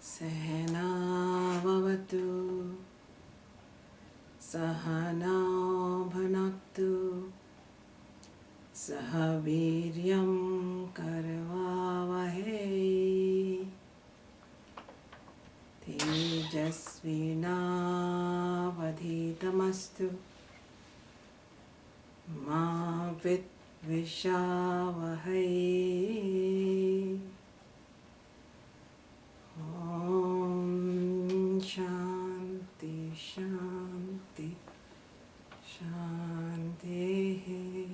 Sehna bhavatu Sahana bhanaktu Sahaviryam karvavahe Tejasvinavadhitamastu Ma vidvishavahe Om Shanti Shanti Shanti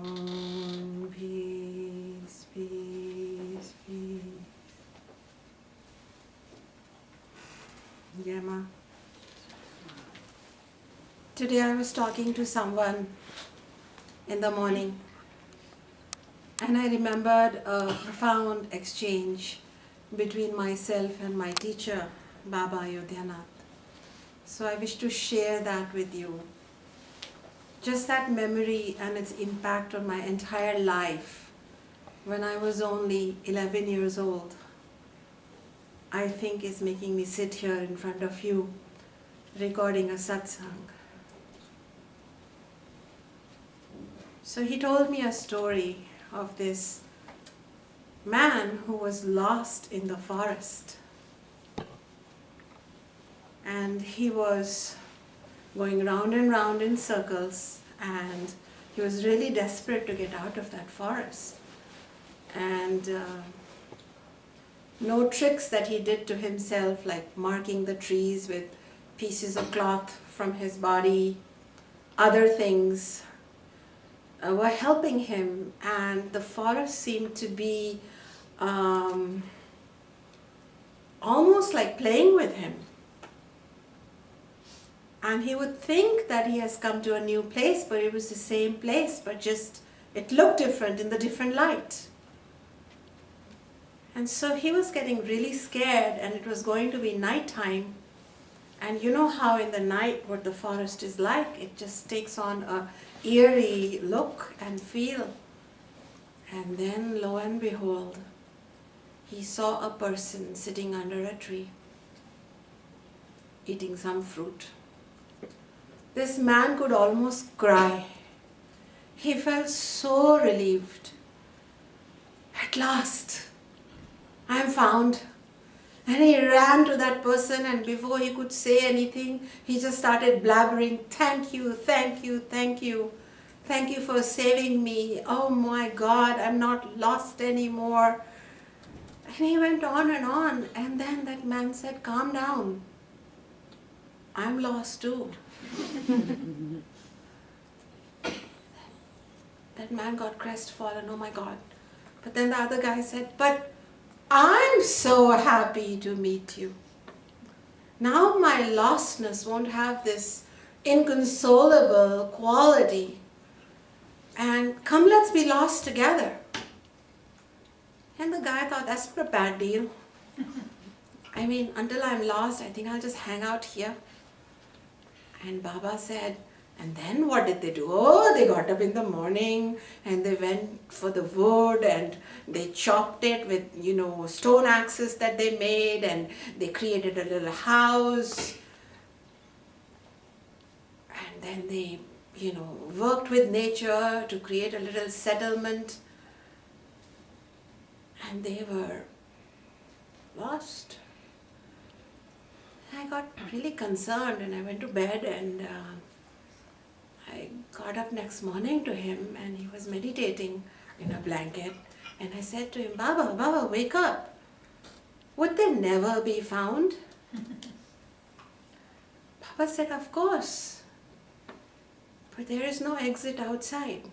Om Peace Peace Peace. Yama. Today I was talking to someone in the morning and I remembered a profound exchange between myself and my teacher, Baba Ayodhya. So I wish to share that with you. Just that memory and its impact on my entire life when I was only 11 years old, I think is making me sit here in front of you recording a satsang. So he told me a story of this man who was lost in the forest. And he was going round and round in circles and he was really desperate to get out of that forest. And no tricks that he did to himself, like marking the trees with pieces of cloth from his body, other things were helping him, and the forest seemed to be almost like playing with him. And he would think that he has come to a new place, but it was the same place, but just it looked different in the different light. And so he was getting really scared, and it was going to be nighttime. And you know how in the night what the forest is like, it just takes on a eerie look and feel. And then lo and behold, he saw a person sitting under a tree, eating some fruit. This man could almost cry. He felt so relieved. At last, I am found. And he ran to that person, and before he could say anything, he just started blabbering, "Thank you, thank you, thank you. Thank you for saving me. Oh my God, I'm not lost anymore." And he went on, and then that man said, "Calm down. I'm lost too." That man got crestfallen, oh my God. But then the other guy said, "But I'm so happy to meet you. Now my lostness won't have this inconsolable quality. And come, let's be lost together." And the guy thought, that's not a bad deal. I mean, until I'm lost, I think I'll just hang out here. And Baba said, and then what did they do? Oh, they got up in the morning and they went for the wood and they chopped it with, stone axes that they made, and they created a little house. And then they, worked with nature to create a little settlement. And they were lost. I got really concerned and I went to bed, and I got up next morning to him and he was meditating in a blanket, and I said to him, Baba, wake up. Would they never be found?" Baba said, "Of course. But there is no exit outside.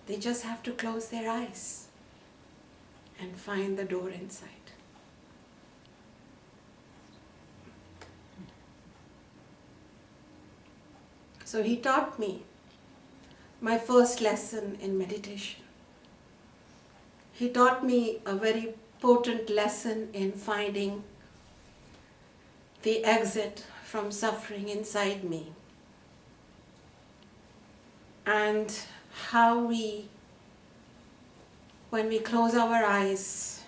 They just have to close their eyes and find the door inside." So he taught me my first lesson in meditation. He taught me a very potent lesson in finding the exit from suffering inside me. And how when we close our eyes,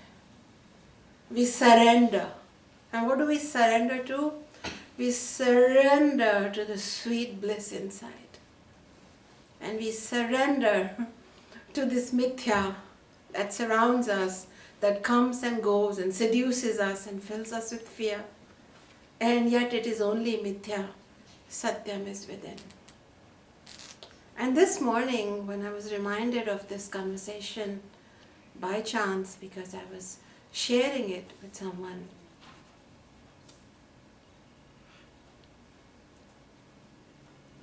we surrender. And what do we surrender to? We surrender to the sweet bliss inside. And we surrender to this mithya that surrounds us, that comes and goes and seduces us and fills us with fear. And yet it is only mithya. Satyam is within. And this morning, when I was reminded of this conversation by chance, because I was sharing it with someone,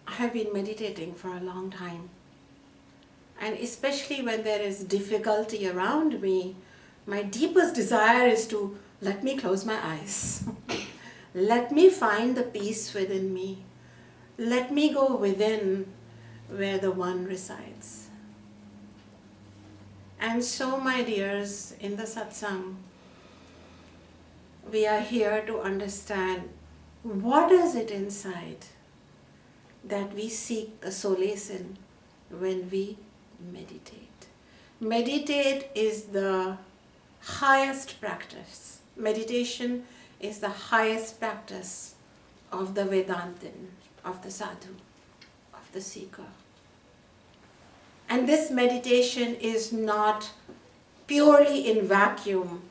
I have been meditating for a long time. And especially when there is difficulty around me, my deepest desire is to let me close my eyes. Let me find the peace within me. Let me go within where the One resides. And so, my dears, in the satsang, we are here to understand what is it inside that we seek the solace in when we meditate. Meditate is the highest practice. Meditation is the highest practice of the Vedantin, of the sadhu, of the seeker. And this meditation is not purely in vacuum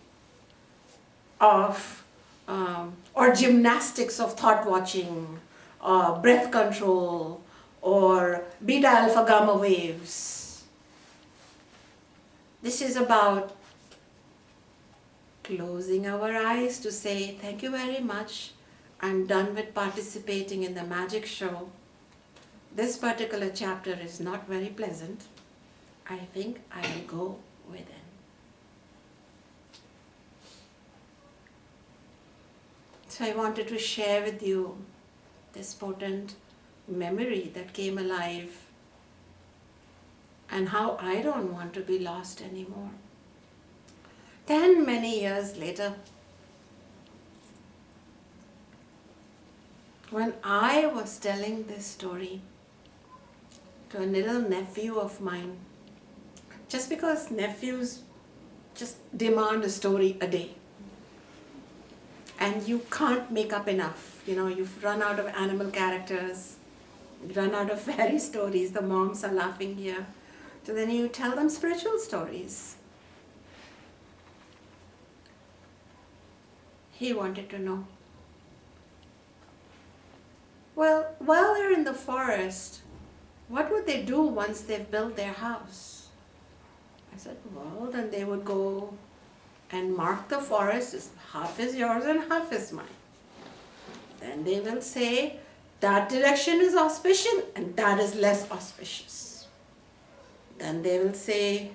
of or gymnastics of thought watching, breath control, or beta alpha gamma waves. This is about closing our eyes to say, thank you very much, I'm done with participating in the magic show. This particular chapter is not very pleasant. I think I will go within. So I wanted to share with you this potent memory that came alive and how I don't want to be lost anymore. Then many years later, when I was telling this story to a little nephew of mine, just because nephews just demand a story a day and you can't make up enough. You know, you've run out of animal characters, run out of fairy stories, the moms are laughing here. So then you tell them spiritual stories. He wanted to know, well, while they're in the forest, what would they do once they've built their house? I said, well, then they would go and mark the forest, half is yours and half is mine. Then they will say, that direction is auspicious and that is less auspicious. Then they will say,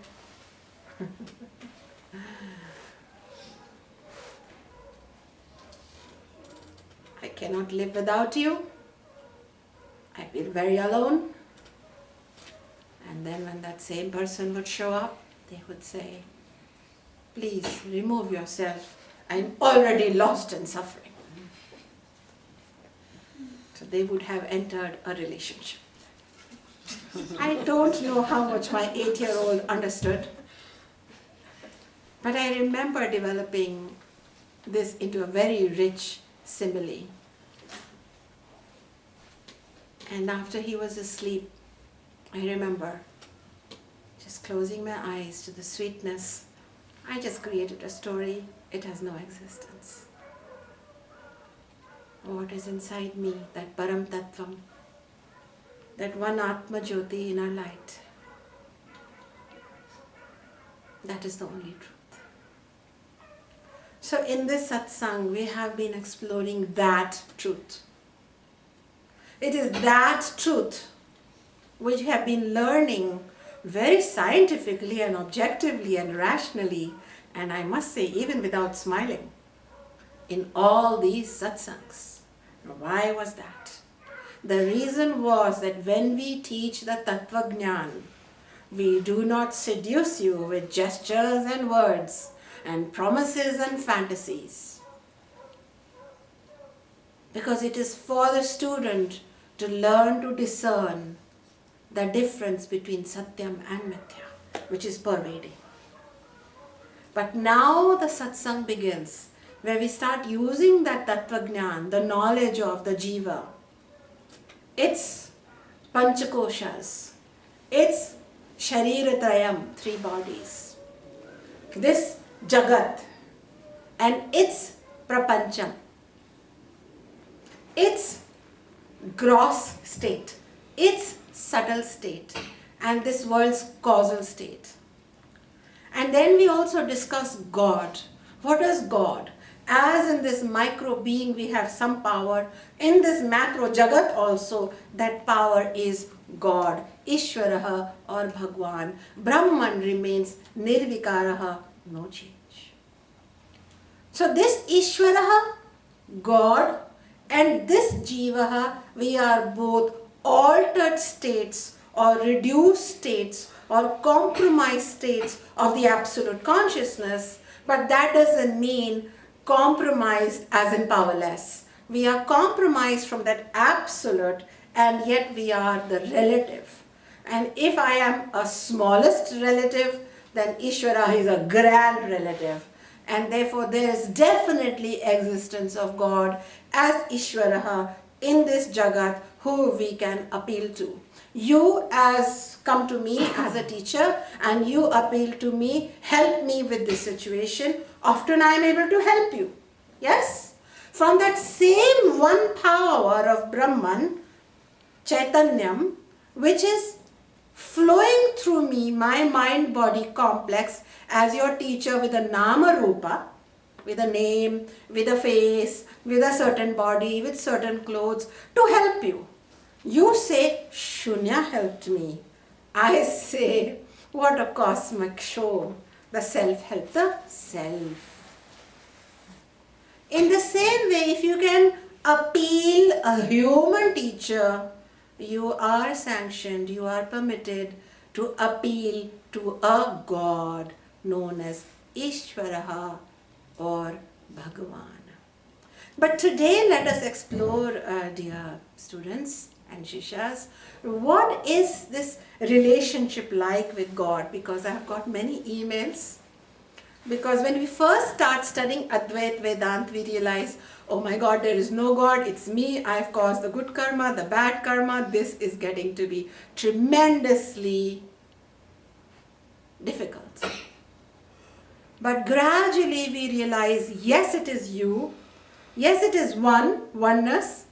I cannot live without you. I feel very alone. And then when that same person would show up, they would say, please remove yourself. I'm already lost in suffering. So they would have entered a relationship. I don't know how much my 8-year-old understood, but I remember developing this into a very rich simile. And after he was asleep, I remember just closing my eyes to the sweetness. I just created a story. It has no existence. What is inside me, that Param Tattvam, that one Atma Jyoti, inner light, that is the only truth. So in this satsang, we have been exploring that truth. It is that truth which we have been learning very scientifically and objectively and rationally, and I must say even without smiling, in all these satsangs. Why was that? The reason was that when we teach the Tattva Jnana, we do not seduce you with gestures and words and promises and fantasies. because it is for the student to learn to discern the difference between Satyam and Mithya, which is pervading. But now the satsang begins, where we start using that Tattvajnan, the knowledge of the Jiva, its Panchakoshas, its Shariratrayam, 3 bodies, this Jagat, and its Prapancham, its gross state, its subtle state, and this world's causal state. And then we also discuss God. What is God? As in this micro being we have some power, in this macro Jagat also that power is God, Ishvaraha or Bhagwan. Brahman remains Nirvikaraha, no change. So this Ishvaraha, God, and this Jivaha, we are both altered states or reduced states or compromised states of the absolute consciousness, but that doesn't mean compromised as in powerless. We are compromised from that absolute, and yet we are the relative. And if I am a smallest relative, then Ishvara is a grand relative. And therefore there is definitely existence of God as Ishvaraha in this Jagat who we can appeal to. You as come to me as a teacher and you appeal to me, help me with this situation. Often I am able to help you. Yes? From that same one power of Brahman, Chaitanyam, which is flowing through me, my mind-body complex, as your teacher with a Nama Rupa, with a name, with a face, with a certain body, with certain clothes, to help you. You say, Shunya helped me. I say, what a cosmic show. The self helped the self. In the same way, if you can appeal a human teacher, you are sanctioned, you are permitted to appeal to a God known as Ishvaraha or Bhagavan. But today let us explore, dear students and shishas, what is this relationship like with God? Because I have got many emails. Because when we first start studying Advaita Vedanta, we realize, oh my God, there is no God, it's me, I've caused the good karma, the bad karma, this is getting to be tremendously difficult. But gradually we realize, yes, it is you, yes, it is oneness,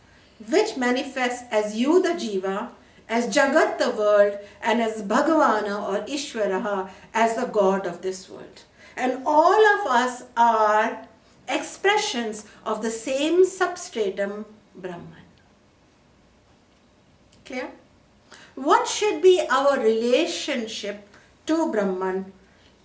which manifests as you, the Jiva, as Jagat, the world, and as Bhagavana or Ishvaraha, as the God of this world. And all of us are expressions of the same substratum, Brahman. Clear? What should be our relationship to Brahman?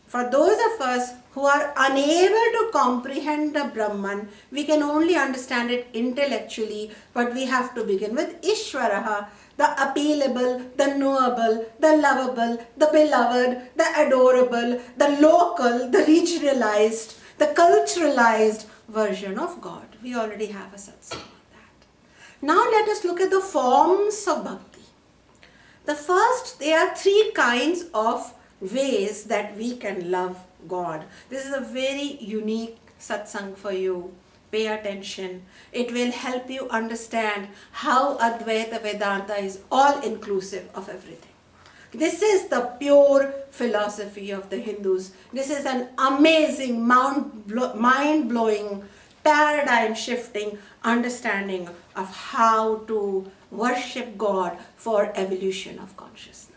For those of us who are unable to comprehend the Brahman, we can only understand it intellectually, but we have to begin with Ishvaraha, the appealable, the knowable, the lovable, the beloved, the adorable, the local, the regionalized, the culturalized version of God. We already have a satsang on that. Now let us look at the forms of bhakti. The first, there are 3 kinds of ways that we can love God. This is a very unique satsang for you. Pay attention. It will help you understand how Advaita Vedanta is all inclusive of everything. This is the pure philosophy of the Hindus. This is an amazing, mind-blowing, paradigm-shifting understanding of how to worship God for evolution of consciousness.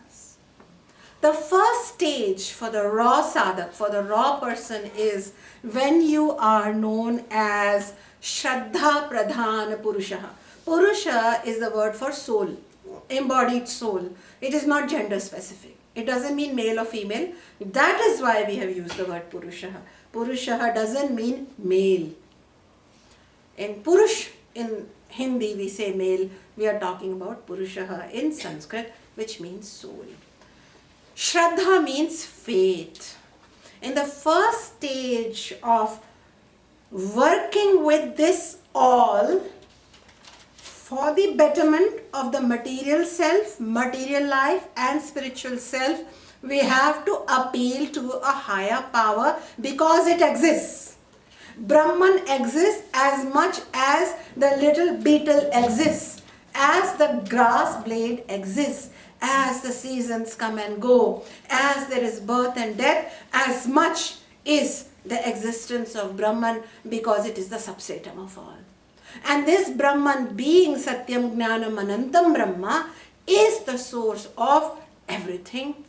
The first stage for the raw sadhak, for the raw person, is when you are known as Shraddha Pradhana Purusha. Purusha is the word for soul, embodied soul. It is not gender specific. It doesn't mean male or female. That is why we have used the word Purusha. Purusha doesn't mean male. In Purush, in Hindi we say male. We are talking about Purusha in Sanskrit, which means soul. Shraddha means faith. In the first stage of working with this all, for the betterment of the material self, material life and spiritual self, we have to appeal to a higher power because it exists. Brahman exists as much as the little beetle exists, as the grass blade exists, as the seasons come and go, as there is birth and death, as much is the existence of Brahman because it is the substratum of all. And this Brahman being Satyam Jnanam Anantam Brahma is the source of everything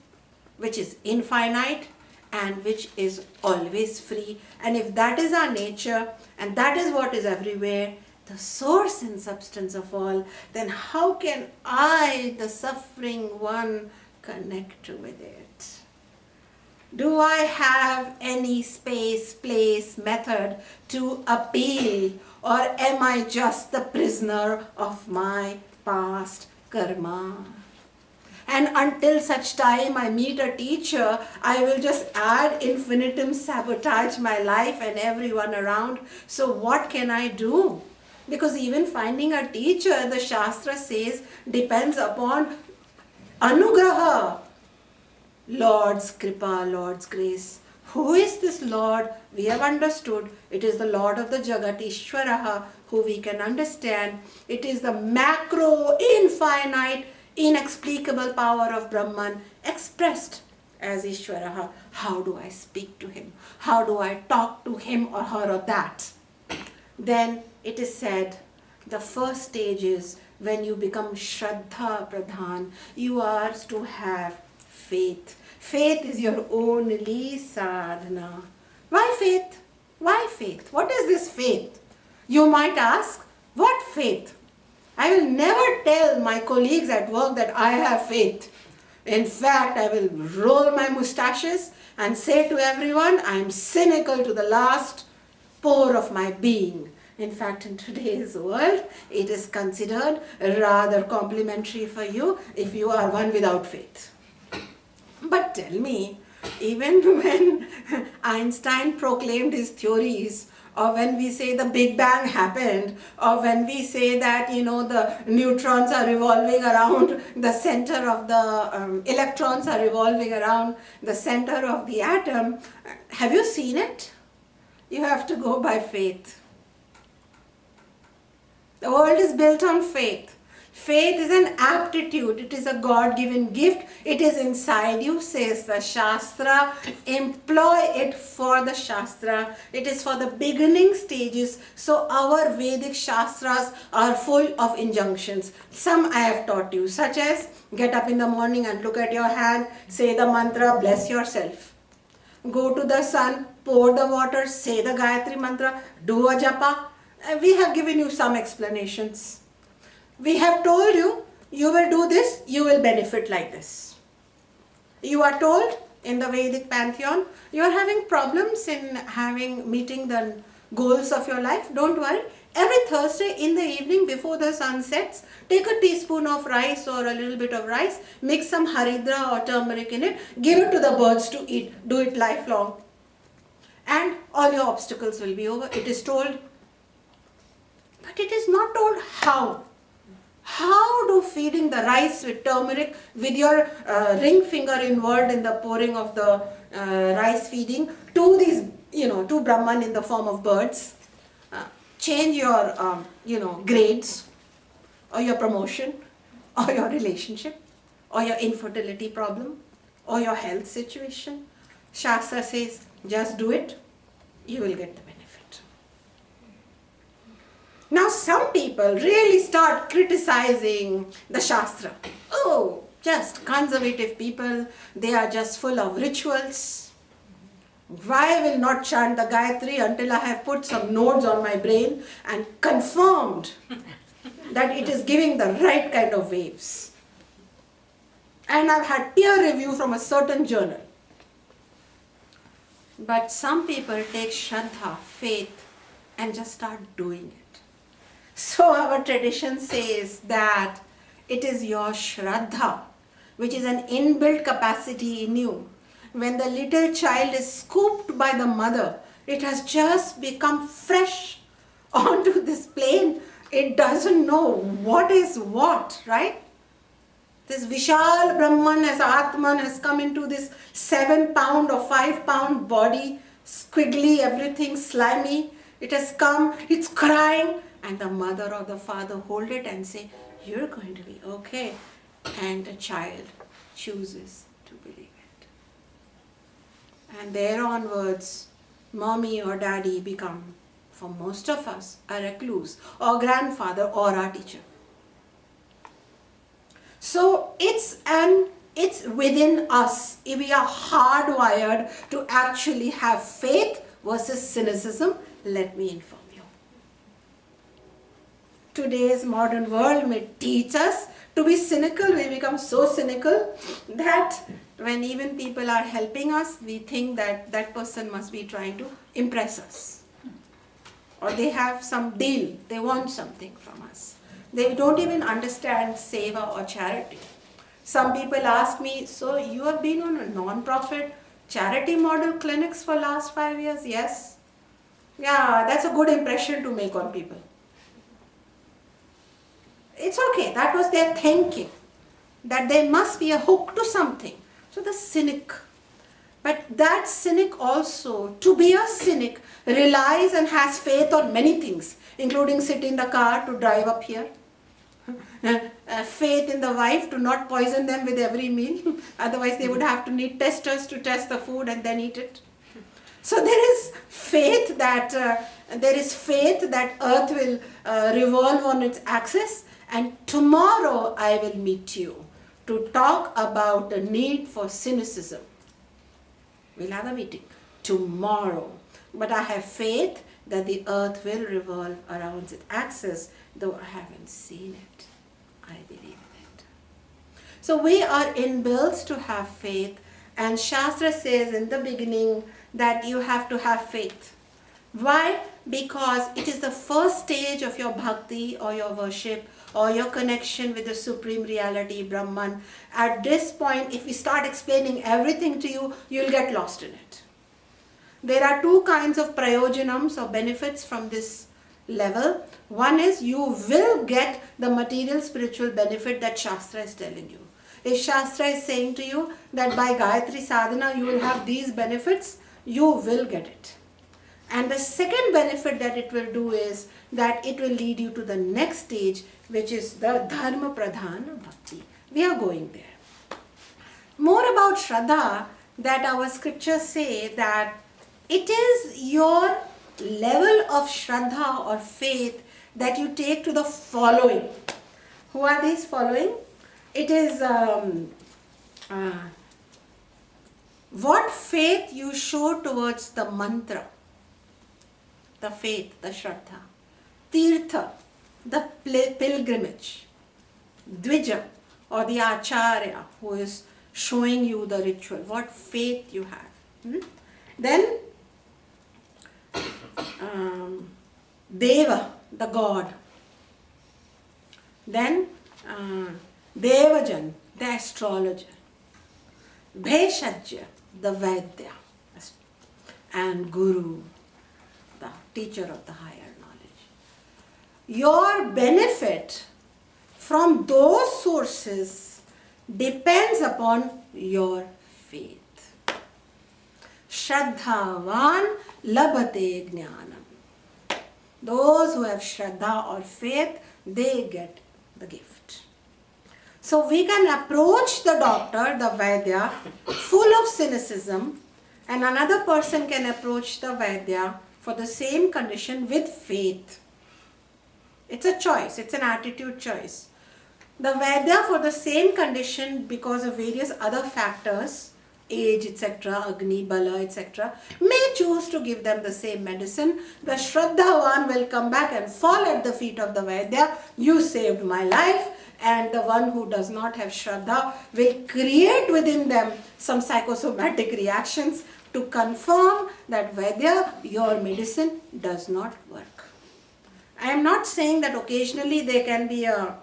which is infinite and which is always free. And if that is our nature and that is what is everywhere, the source and substance of all, then how can I, the suffering one, connect with it? Do I have any space, place, method to appeal, or am I just the prisoner of my past karma? And until such time I meet a teacher, I will just ad infinitum sabotage my life and everyone around. So what can I do? Because even finding a teacher, the Shastra says, depends upon anugraha, Lord's kripa, Lord's grace. Who is this Lord? We have understood. It is the Lord of the Jagat, Ishwaraha, who we can understand. It is the macro, infinite, inexplicable power of Brahman expressed as Ishwaraha. How do I speak to him? How do I talk to him or her or that? Then it is said, the first stage is when you become Shraddha Pradhan, you are to have faith. Faith is your only sadhana. Why faith? Why faith? What is this faith? You might ask, what faith? I will never tell my colleagues at work that I have faith. In fact, I will roll my mustaches and say to everyone, I am cynical to the last pore of my being. In fact, in today's world, it is considered rather complimentary for you if you are one without faith. But tell me, even when Einstein proclaimed his theories, or when we say the Big Bang happened, or when we say that, the neutrons are revolving around the center of the electrons are revolving around the center of the atom, have you seen it? You have to go by faith. The world is built on faith. Faith is an aptitude. It is a God-given gift. It is inside you, says the Shastra. Employ it for the Shastra. It is for the beginning stages. So our Vedic Shastras are full of injunctions. Some I have taught you, such as get up in the morning and look at your hand, say the mantra, bless yourself. Go to the sun, pour the water, say the Gayatri mantra, do a japa. We have given you some explanations. We have told you, you will do this, you will benefit like this. You are told in the Vedic pantheon, you are having problems in meeting the goals of your life. Don't worry. Every Thursday in the evening before the sun sets, take a teaspoon of rice or a little bit of rice, mix some haridra or turmeric in it, give it to the birds to eat. Do it lifelong. And all your obstacles will be over. It is told. But it is not told how. How do feeding the rice with turmeric, with your ring finger involved in the pouring of the rice feeding to these, to Brahman in the form of birds, change your, grades or your promotion or your relationship or your infertility problem or your health situation? Shastra says, just do it, you will get the benefit. Now some people really start criticizing the Shastra. Oh, just conservative people, they are just full of rituals. Why will not chant the Gayatri until I have put some nodes on my brain and confirmed that it is giving the right kind of waves? And I've had peer review from a certain journal. But some people take Shraddha, faith, and just start doing it. So our tradition says that it is your Shraddha, which is an inbuilt capacity in you. When the little child is scooped by the mother, it has just become fresh onto this plane It doesn't know what is what, right? This Vishal Brahman as Atman has come into this 7 pound or 5 pound body, squiggly, everything slimy. It has come, it's crying, and the mother or the father hold it and say, you're going to be okay. And the child chooses to believe it. And there onwards, mommy or daddy become, for most of us, a recluse, or grandfather, or our teacher. So it's within us. If we are hardwired to actually have faith versus cynicism, let me inform you. Today's modern world may teach us to be cynical. We become so cynical that when even people are helping us, we think that that person must be trying to impress us. Or they have some deal, they want something from us. They don't even understand seva or charity. Some people ask me, so you have been on a non-profit charity model clinics for last 5 years? Yes. Yeah, that's a good impression to make on people. It's okay, that was their thinking, that there must be a hook to something. So the cynic. But that cynic also, to be a cynic, relies and has faith on many things, including sit in the car to drive up here. Faith in the wife to not poison them with every meal. Otherwise they would have to need testers to test the food and then eat it. So there is faith that earth will revolve on its axis, and tomorrow I will meet you to talk about the need for cynicism. We'll have a meeting tomorrow. But I have faith that the earth will revolve around its axis, though I haven't seen it. I believe in it. So we are inbuilt to have faith, and Shastra says in the beginning that you have to have faith. Why? Because it is the first stage of your bhakti or your worship or your connection with the supreme reality, Brahman. At this point, if we start explaining everything to you, you'll get lost in it. There are two kinds of prayojanams or benefits from this level. One is you will get the material spiritual benefit that Shastra is telling you. If Shastra is saying to you that by Gayatri Sadhana you will have these benefits, you will get it. And the second benefit that it will do is that it will lead you to the next stage, which is the Dharma Pradhana Bhakti. We are going there. More about Shraddha, that our scriptures say that it is your level of Shraddha or faith that you take to the following. Who are these following? It is what faith you show towards the mantra, the faith, the Shraddha. Tirtha, the pilgrimage. Dvija, or the Acharya, who is showing you the ritual, what faith you have. Then Deva, the God. Then Devajan, the astrologer. Bheshajya, the Vaidya. And Guru, the teacher of the higher knowledge. Your benefit from those sources depends upon your faith. Shraddhavan labhate jnanam. Those who have Shraddha or faith, they get the gift. So we can approach the doctor, the Vaidya, full of cynicism, and another person can approach the Vaidya for the same condition with faith. It's a choice, it's an attitude choice. The Vaidya for the same condition, because of various other factors, age, etc., Agni, Bala, etc., may choose to give them the same medicine. The Shraddhavan will come back and fall at the feet of the Vaidya. You saved my life. And the one who does not have Shraddha will create within them some psychosomatic reactions to confirm that Vaidya, your medicine does not work. I am not saying that occasionally there can be a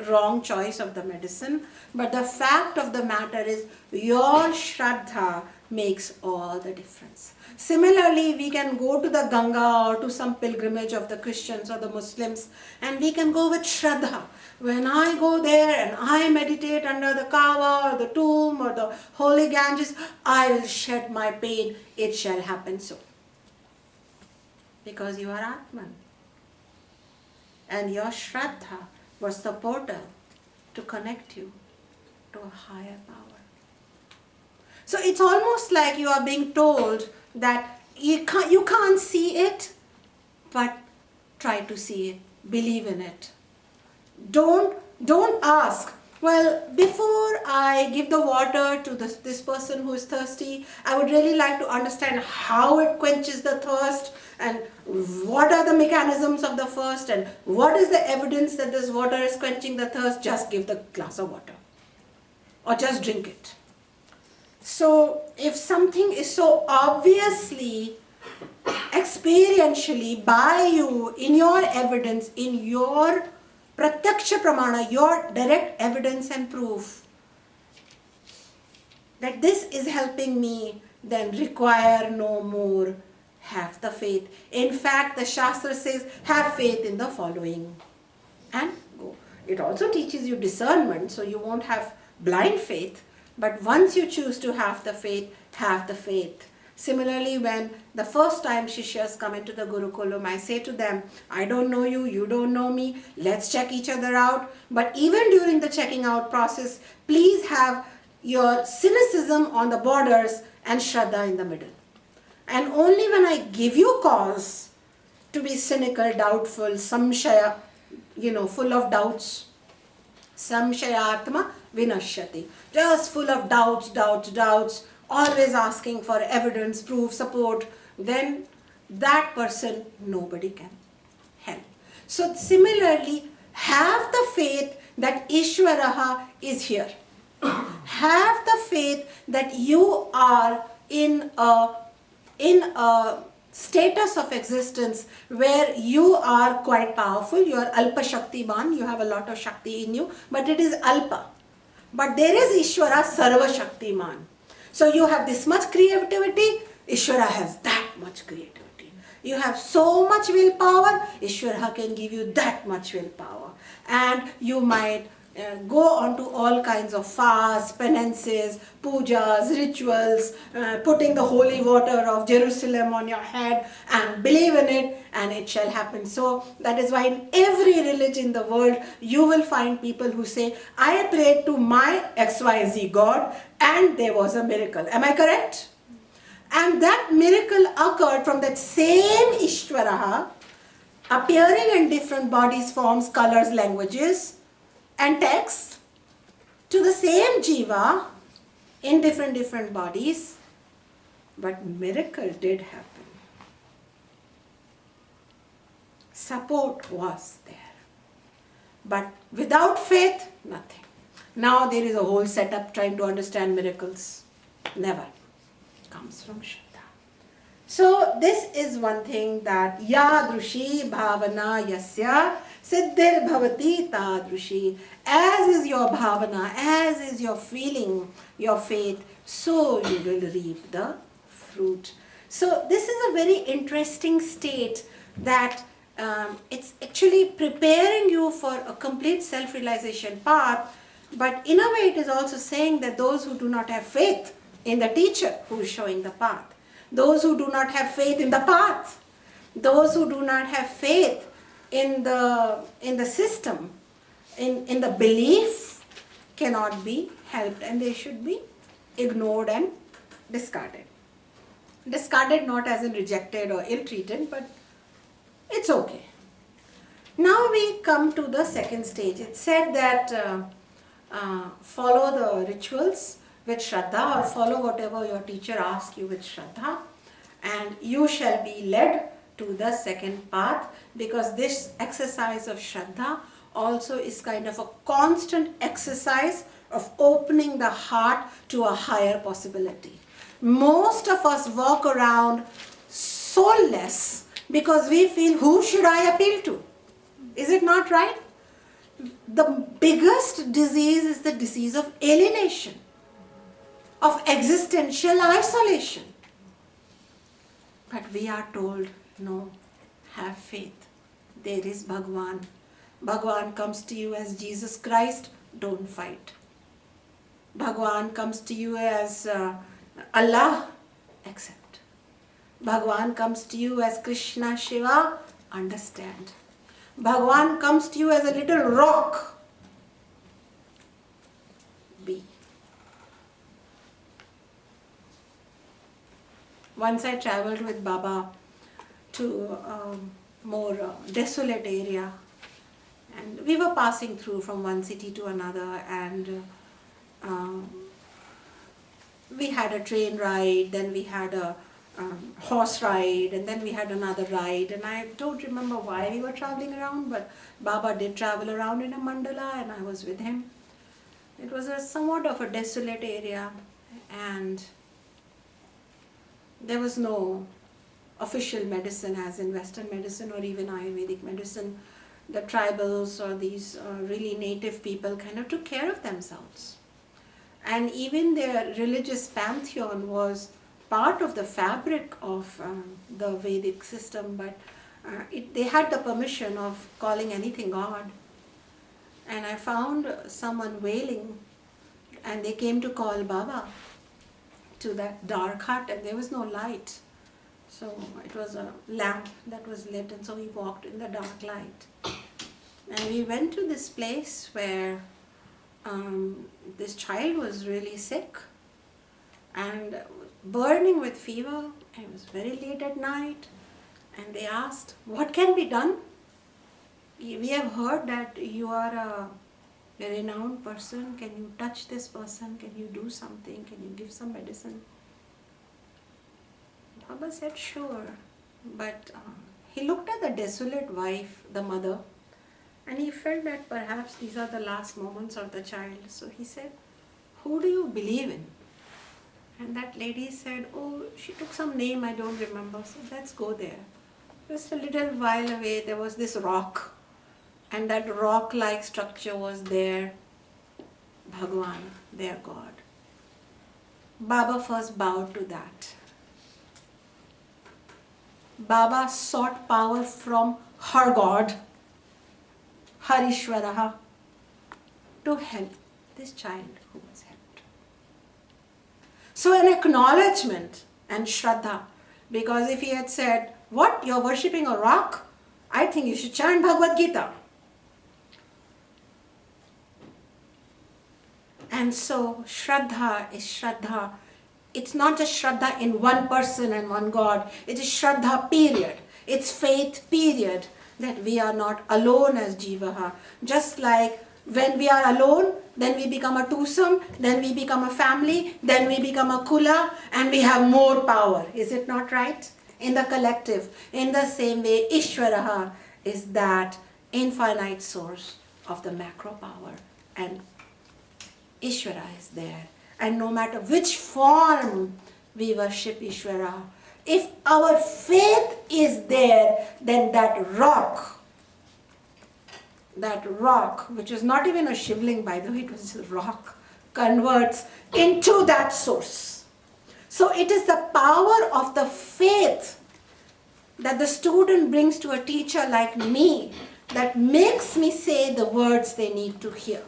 wrong choice of the medicine, but the fact of the matter is your Shraddha makes all the difference. Similarly, we can go to the Ganga or to some pilgrimage of the Christians or the Muslims, and we can go with Shraddha. When I go there and I meditate under the Kaaba or the tomb or the holy Ganges, I will shed my pain. It shall happen so. Because you are Atman. And your Shraddha was the portal to connect you to a higher power. So it's almost like you are being told that you can't see it, but try to see it, believe in it. Don't ask, well, before I give the water to this person who is thirsty, I would really like to understand how it quenches the thirst and what are the mechanisms of the thirst and what is the evidence that this water is quenching the thirst. Just give the glass of water or just drink it. So if something is so obviously, experientially by you, in your evidence, in your pratyaksha pramana, your direct evidence and proof, that this is helping me, then require no more, have the faith. In fact, the Shastra says, have faith in the following. And go. It also teaches you discernment, so you won't have blind faith. But once you choose to have the faith, have the faith. Similarly, when the first time Shishyas come into the Gurukulam, I say to them, I don't know you, you don't know me, let's check each other out. But even during the checking out process, please have your cynicism on the borders and Shraddha in the middle. And only when I give you cause to be cynical, doubtful, samshaya, full of doubts, samshayatma vinashyati, just full of doubts, always asking for evidence, proof, support, then that person nobody can help. So similarly, have the faith that Ishvaraha is here. Have the faith that you are in a status of existence where you are quite powerful. You are Alpa Shaktiman, you have a lot of Shakti in you, but it is Alpa. But there is Ishvara Sarva Shaktiman. So you have this much creativity, Ishvara has that much creativity. You have so much willpower, Ishvara can give you that much willpower. And you might go on to all kinds of fasts, penances, pujas, rituals, putting the holy water of Jerusalem on your head and believe in it and it shall happen. So that is why in every religion in the world you will find people who say, I prayed to my XYZ God and there was a miracle. Am I correct? And that miracle occurred from that same Ishvaraha appearing in different bodies, forms, colors, languages and texts to the same jiva in different bodies, but miracle did happen. Support was there. But without faith, nothing. Now there is a whole setup trying to understand miracles. Never. Comes from Shraddha. So this is one thing that yadrushi bhavana yasya siddhir bhavati tadrushi. As is your bhavana, as is your feeling, your faith, so you will reap the fruit. So this is a very interesting state that it's actually preparing you for a complete self-realization path, but in a way it is also saying that those who do not have faith in the teacher who is showing the path, those who do not have faith in the path, those who do not have faith in the system, in the belief, cannot be helped and they should be ignored and discarded. Discarded not as in rejected or ill-treated, but it's okay. Now we come to the second stage. It said that follow the rituals with Shraddha or follow whatever your teacher asks you with Shraddha and you shall be led to the second path, because this exercise of Shraddha also is kind of a constant exercise of opening the heart to a higher possibility. Most of us walk around soulless because we feel, who should I appeal to? Is it not right? The biggest disease is the disease of alienation. of existential isolation. But we are told, no, have faith. There is Bhagwan. Bhagwan comes to you as Jesus Christ, don't fight. Bhagwan comes to you as Allah, accept. Bhagwan comes to you as Krishna, Shiva, understand. Bhagwan comes to you as a little rock, be. Once I traveled with Baba to a more desolate area, and we were passing through from one city to another, and we had a train ride, then we had a horse ride, and then we had another ride, and I don't remember why we were traveling around, but Baba did travel around in a mandala and I was with him. It was a somewhat of a desolate area, and there was no official medicine as in Western medicine or even Ayurvedic medicine. The tribals or these really native people kind of took care of themselves. And even their religious pantheon was part of the fabric of the Vedic system, but they had the permission of calling anything God. And I found someone wailing, and they came to call Baba to that dark hut, and there was no light. So it was a lamp that was lit, and so we walked in the dark light. And we went to this place where this child was really sick and burning with fever. It was very late at night, and they asked, what can be done? We have heard that you are a renowned person. Can you touch this person? Can you do something? Can you give some medicine? Baba said, sure. But he looked at the desolate wife, the mother, and he felt that perhaps these are the last moments of the child. So he said, who do you believe in? And that lady said, oh, she took some name, I don't remember. So let's go there. Just a little while away, there was this rock. And that rock-like structure was their Bhagwan, their God. Baba first bowed to that. Baba sought power from her God, Harishwaraha, to help this child who was helped. So an acknowledgement and Shraddha, because if he had said, what, you're worshipping a rock? I think you should chant Bhagavad Gita. And so Shraddha is Shraddha. It's not just Shraddha in one person and one God. It is Shraddha period. It's faith period, that we are not alone as Jivaha. Just like when we are alone, then we become a twosome, then we become a family, then we become a kula, and we have more power. Is it not right? In the collective. In the same way, Ishvaraha is that infinite source of the macro power. And Ishvara is there. And no matter which form we worship Ishvara, if our faith is there, then that rock, which is not even a shivling, by the way, it was a rock, converts into that source. So it is the power of the faith that the student brings to a teacher like me that makes me say the words they need to hear.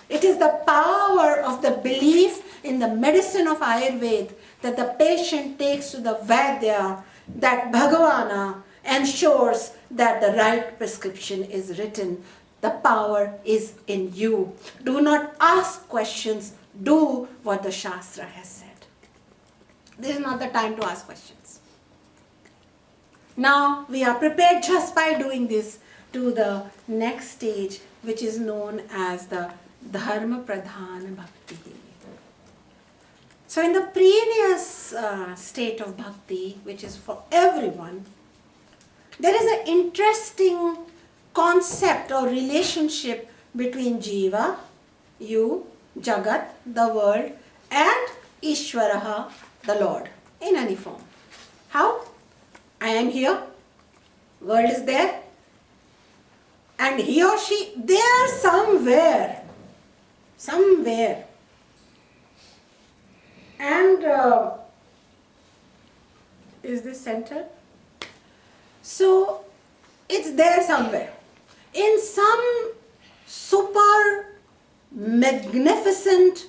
It is the power of the belief in the medicine of Ayurveda that the patient takes to the Vaidya, that Bhagavana ensures that the right prescription is written. The power is in you. Do not ask questions. Do what the Shastra has said. This is not the time to ask questions. Now we are prepared just by doing this to the next stage, which is known as the Dharma Pradhana Bhakti. So in the previous state of Bhakti, which is for everyone, there is an interesting concept or relationship between Jiva, you, Jagat, the world, and Ishvaraha, the Lord, in any form. How? I am here, world is there, and he or she, there somewhere, somewhere. And is this centered? So it's there somewhere. In some super magnificent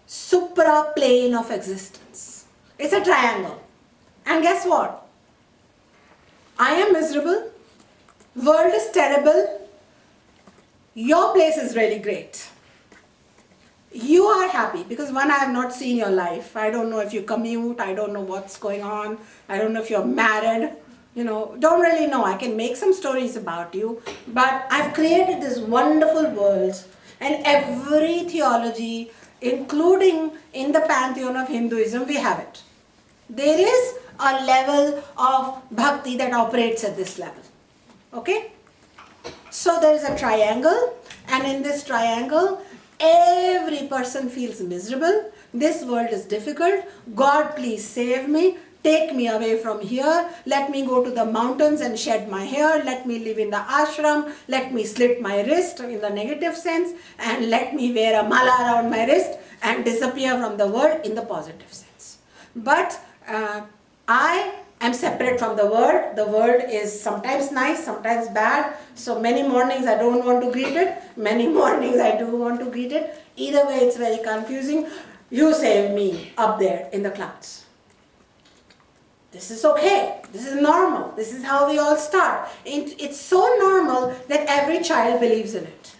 supra plane of existence. It's a triangle. And guess what? I am miserable. World is terrible. Your place is really great. You are happy because one, I have not seen your life. I don't know if you commute. I don't know what's going on. I don't know if you're married. Don't really know. I can make some stories about you. But I've created this wonderful world. And every theology, including in the pantheon of Hinduism, we have it. There is a level of bhakti that operates at this level. Okay? So there is a triangle, and in this triangle, every person feels miserable. This world is difficult. God, please save me. Take me away from here. Let me go to the mountains and shed my hair. Let me live in the ashram. Let me slit my wrist in the negative sense. And let me wear a mala around my wrist and disappear from the world in the positive sense. But I am separate from the world. The world is sometimes nice, sometimes bad. So many mornings I don't want to greet it. Many mornings I do want to greet it. Either way, it's very confusing. You save me up there in the clouds. This is okay. This is normal. This is how we all start. It's so normal that every child believes in it.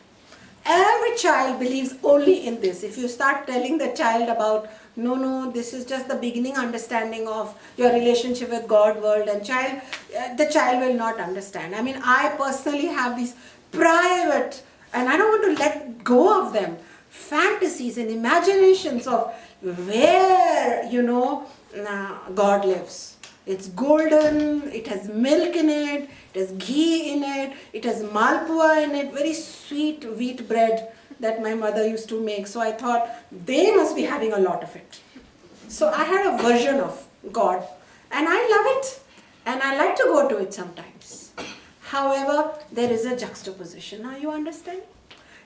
Every child believes only in this. If you start telling the child about, no, this is just the beginning understanding of your relationship with God, world and child, the child will not understand. I mean, I personally have these private, and I don't want to let go of them, fantasies and imaginations of where, God lives. It's golden, it has milk in it, it has ghee in it, it has malpua in it, very sweet wheat bread that my mother used to make. So I thought they must be having a lot of it. So I had a version of God and I love it and I like to go to it sometimes. However, there is a juxtaposition. Now you understand?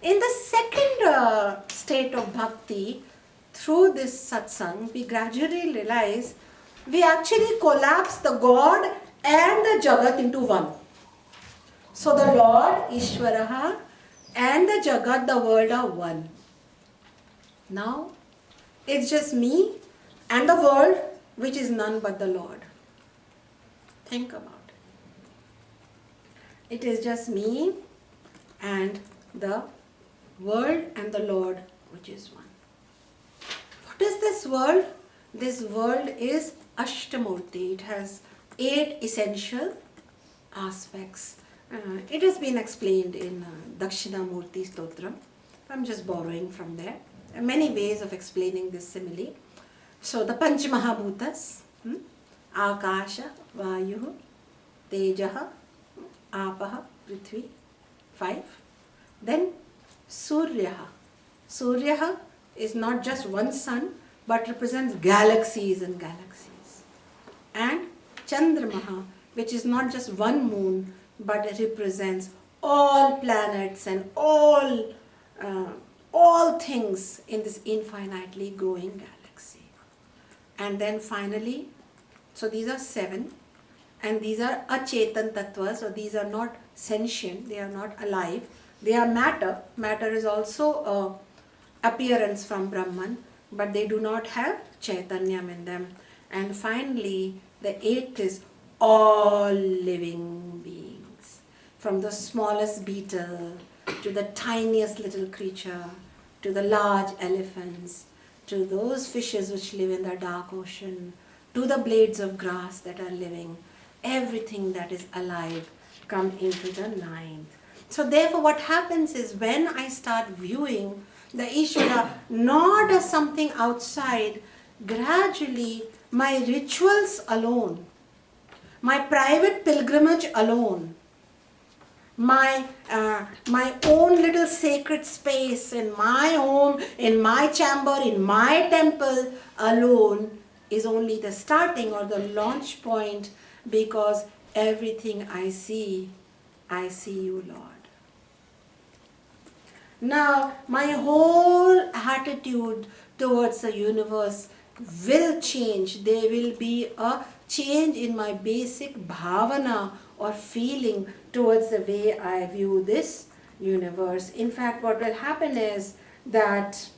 In the second state of bhakti, through this satsang, we gradually realize we actually collapse the God and the Jagat into one. So the Lord, Ishvaraha, and the Jagat, the world are one. Now, it's just me and the world, which is none but the Lord. Think about it. It is just me and the world and the Lord, which is one. What is this world? This world is Ashtamurti. It has 8 essential aspects. It has been explained in Dakshinamurti Stotram. I'm just borrowing from there. There are many ways of explaining this simile. So the Panch Mahabhutas, Akasha, Vayu, Tejaha, Apaha, Prithvi, 5. Then Suryaha. Suryaha is not just one sun, but represents galaxies and galaxies. And Chandramaha, which is not just one moon, but it represents all planets and all things in this infinitely growing galaxy. And then finally, so these are 7, and these are achetan tattvas, so these are not sentient, they are not alive, they are matter. Matter is also appearance from Brahman, but they do not have chaitanyam in them. And finally, the 8th is all living beings, from the smallest beetle to the tiniest little creature, to the large elephants, to those fishes which live in the dark ocean, to the blades of grass that are living. Everything that is alive come into the 9th. So therefore what happens is, when I start viewing the Ishvara not as something outside, gradually my rituals alone, my private pilgrimage alone, my own little sacred space in my home, in my chamber, in my temple alone is only the starting or the launch point, because everything I see you, Lord. Now my whole attitude towards the universe will change. There will be a change in my basic bhavana or feeling towards the way I view this universe. In fact, what will happen is that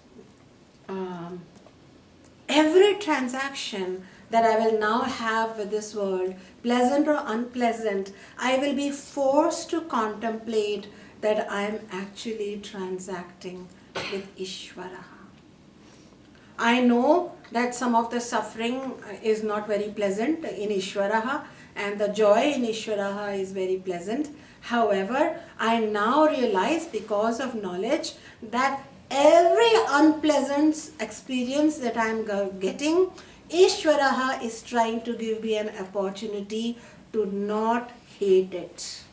every transaction that I will now have with this world, pleasant or unpleasant, I will be forced to contemplate that I am actually transacting with Ishvara. I know that some of the suffering is not very pleasant in Ishvaraha and the joy in Ishvaraha is very pleasant. However, I now realize because of knowledge that every unpleasant experience that I am getting, Ishvaraha is trying to give me an opportunity to not hate it.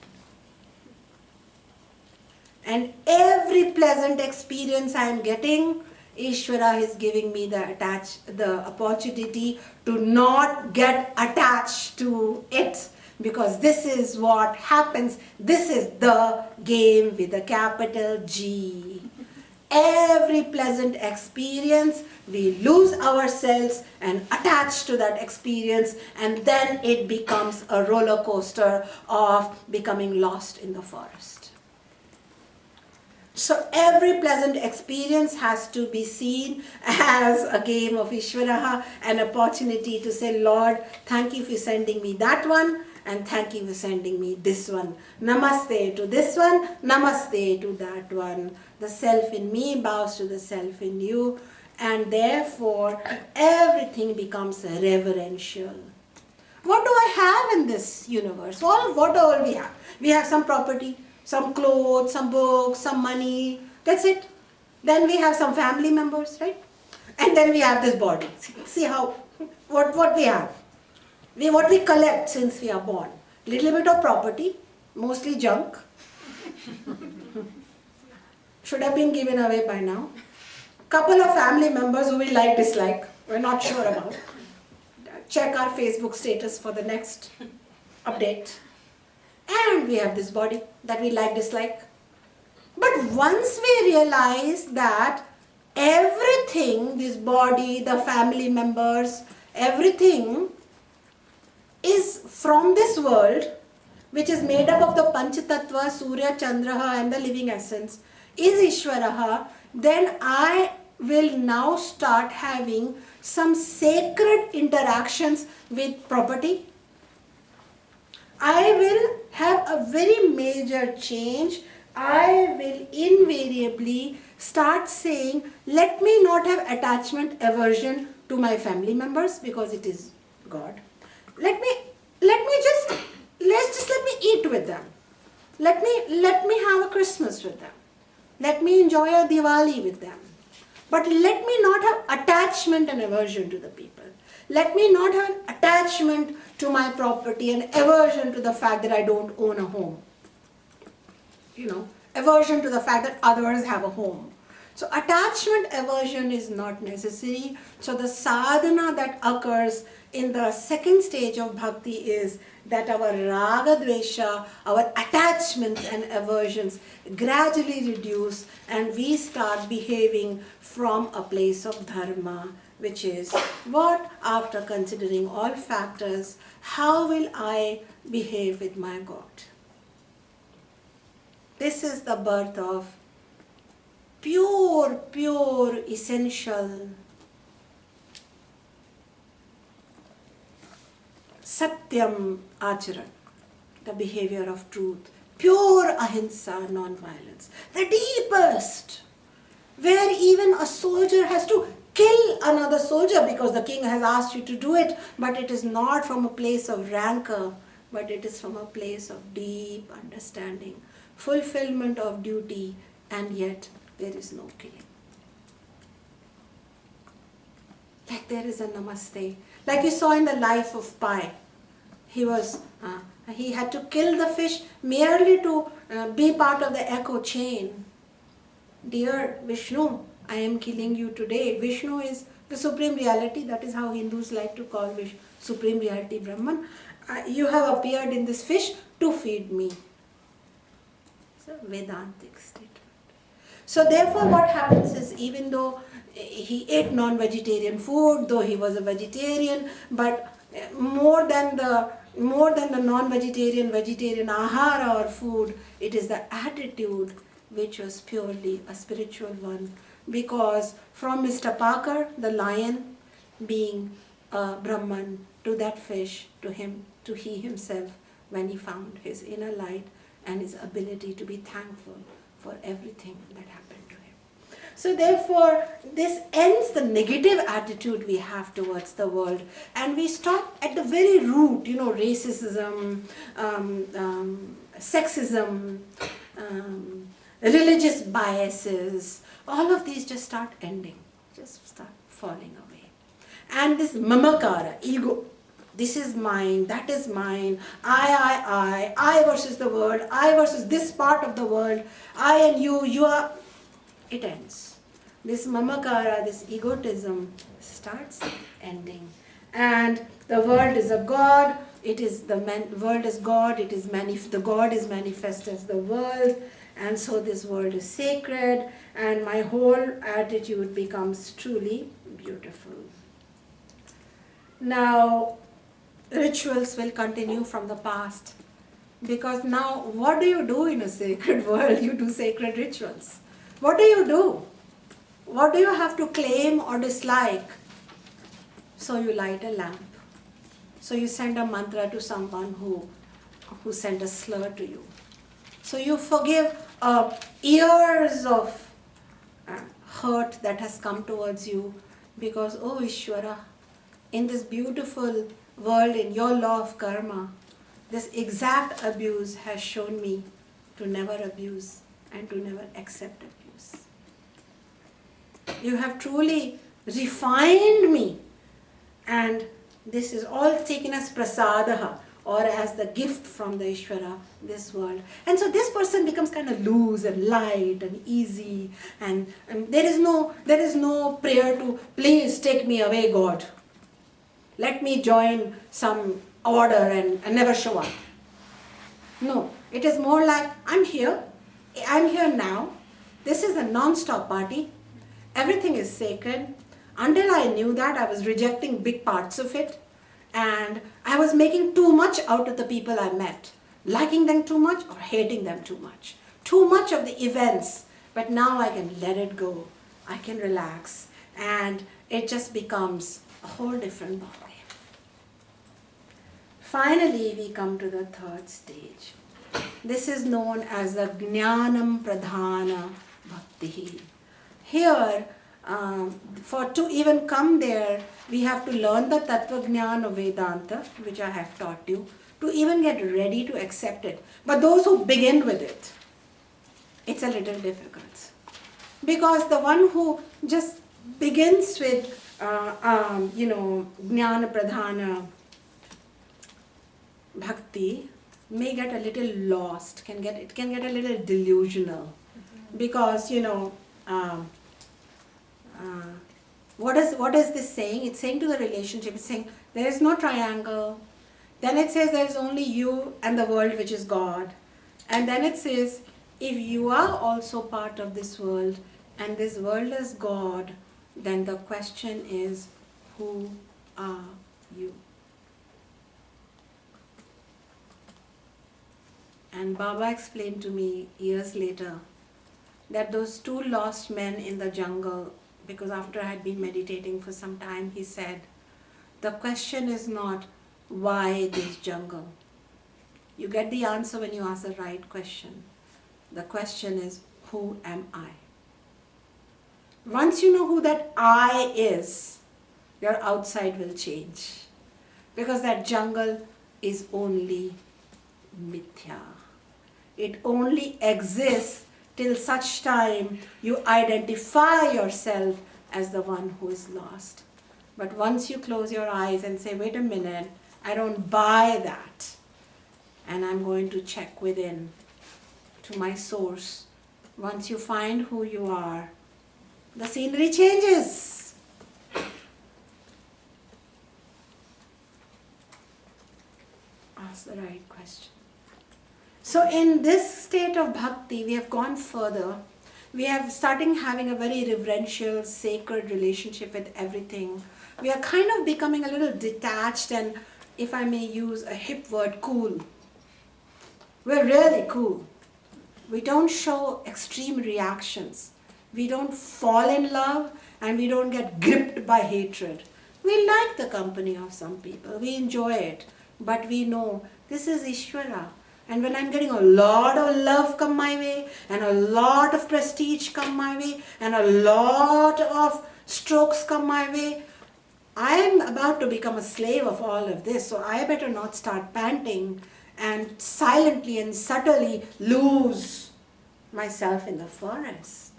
And every pleasant experience I am getting, Ishvara is giving me the opportunity to not get attached to it. Because this is what happens. This is the game with a capital G. Every pleasant experience, we lose ourselves and attach to that experience, and then it becomes a roller coaster of becoming lost in the forest. So every pleasant experience has to be seen as a game of Ishvaraha, an opportunity to say, Lord, thank you for sending me that one, and thank you for sending me this one. Namaste to this one, namaste to that one. The self in me bows to the self in you, and therefore everything becomes reverential. What do I have in this universe? What all we have? We have some property, some clothes, some books, some money. That's it. Then we have some family members, right? And then we have this body. See how, what we have. What we collect since we are born. Little bit of property, mostly junk. Should have been given away by now. Couple of family members who we like, dislike. We're not sure about. Check our Facebook status for the next update. And we have this body that we like, dislike. But once we realize that everything, this body, the family members, everything is from this world, which is made up of the Panchatattva, Surya, Chandraha and the living essence, is Ishvaraha, then I will now start having some sacred interactions with property. I will have a very major change. I will invariably start saying, let me not have attachment, aversion to my family members because it is God. Let me eat with them. Let me have a Christmas with them. Let me enjoy a Diwali with them. But let me not have attachment and aversion to the people. Let me not have an attachment to my property and aversion to the fact that I don't own a home. Aversion to the fact that others have a home. So attachment, aversion is not necessary. So the sadhana that occurs in the second stage of bhakti is that our raga dvesha, our attachments and aversions gradually reduce and we start behaving from a place of dharma, which is what, after considering all factors, how will I behave with my God? This is the birth of pure, essential Satyam Acharan, the behavior of truth, pure ahimsa, non-violence, the deepest, where even a soldier has to kill another soldier because the king has asked you to do it, but it is not from a place of rancor, but it is from a place of deep understanding, fulfillment of duty, and yet there is no killing. Like there is a namaste. Like you saw in the life of Pai. He had to kill the fish merely to be part of the echo chain. Dear Vishnu, I am killing you today. Vishnu is the Supreme Reality. That is how Hindus like to call Supreme Reality Brahman. You have appeared in this fish to feed me. It's a Vedantic statement. So therefore what happens is, even though he ate non-vegetarian food, though he was a vegetarian, but more than the non-vegetarian, vegetarian ahara or food, it is the attitude which was purely a spiritual one. Because from Mr. Parker, the lion, being a Brahman, to that fish, to him, to he himself, when he found his inner light and his ability to be thankful for everything that happened to him. So therefore, this ends the negative attitude we have towards the world, and we stop at the very root, racism, sexism, religious biases, all of these just start ending, just start falling away. And this mamakara, ego, this is mine, that is mine, I versus the world, I versus this part of the world, I and you are, it ends. This mamakara, this egotism starts ending. And the world is a God, it is the world is God, it is the God is manifest as the world, and so this world is sacred, and my whole attitude becomes truly beautiful. Now, rituals will continue from the past, because now what do you do in a sacred world? You do sacred rituals. What do you do? What do you have to claim or dislike? So you light a lamp. So you send a mantra to someone who sent a slur to you. So you forgive years of hurt that has come towards you, because, oh Ishvara, in this beautiful world, in your law of karma, this exact abuse has shown me to never abuse and to never accept abuse. You have truly refined me, and this is all taken as prasadaha, or as the gift from the Ishvara, this world. And so this person becomes kind of loose and light and easy, and there is no prayer to, please take me away, God. Let me join some order and never show up. No, it is more like, I'm here now. This is a non-stop party. Everything is sacred. Until I knew that, I was rejecting big parts of it. And I was making too much out of the people I met. Liking them too much or hating them too much. Too much of the events. But now I can let it go. I can relax. And it just becomes a whole different ballgame. Finally, we come to the third stage. This is known as the Jnanam Pradhana Bhakti. Here, to even come there, we have to learn the Tattva Jnana of Vedanta, which I have taught you, to even get ready to accept it. But those who begin with it, it's a little difficult. Because the one who just begins with, Jnana Pradhana Bhakti may get a little lost, it can get a little delusional. Because, what is this saying? It's saying to the relationship, it's saying there is no triangle. Then it says there is only you and the world, which is God. And then it says, if you are also part of this world and this world is God, then the question is, who are you? And Baba explained to me years later that those two lost men in the jungle, because after I had been meditating for some time, he said, the question is not, why this jungle? You get the answer when you ask the right question. The question is, who am I? Once you know who that I is, your outside will change. Because that jungle is only mithya. It only exists till such time you identify yourself as the one who is lost. But once you close your eyes and say, wait a minute, I don't buy that, and I'm going to check within to my source. Once you find who you are, the scenery changes. Ask the right question. So in this state of bhakti, we have gone further. We have starting having a very reverential, sacred relationship with everything. We are kind of becoming a little detached and, if I may use a hip word, cool. We're really cool. We don't show extreme reactions. We don't fall in love and we don't get gripped by hatred. We like the company of some people. We enjoy it. But we know this is Ishvara. And when I'm getting a lot of love come my way, and a lot of prestige come my way, and a lot of strokes come my way, I'm about to become a slave of all of this. So I better not start panting and silently and subtly lose myself in the forest.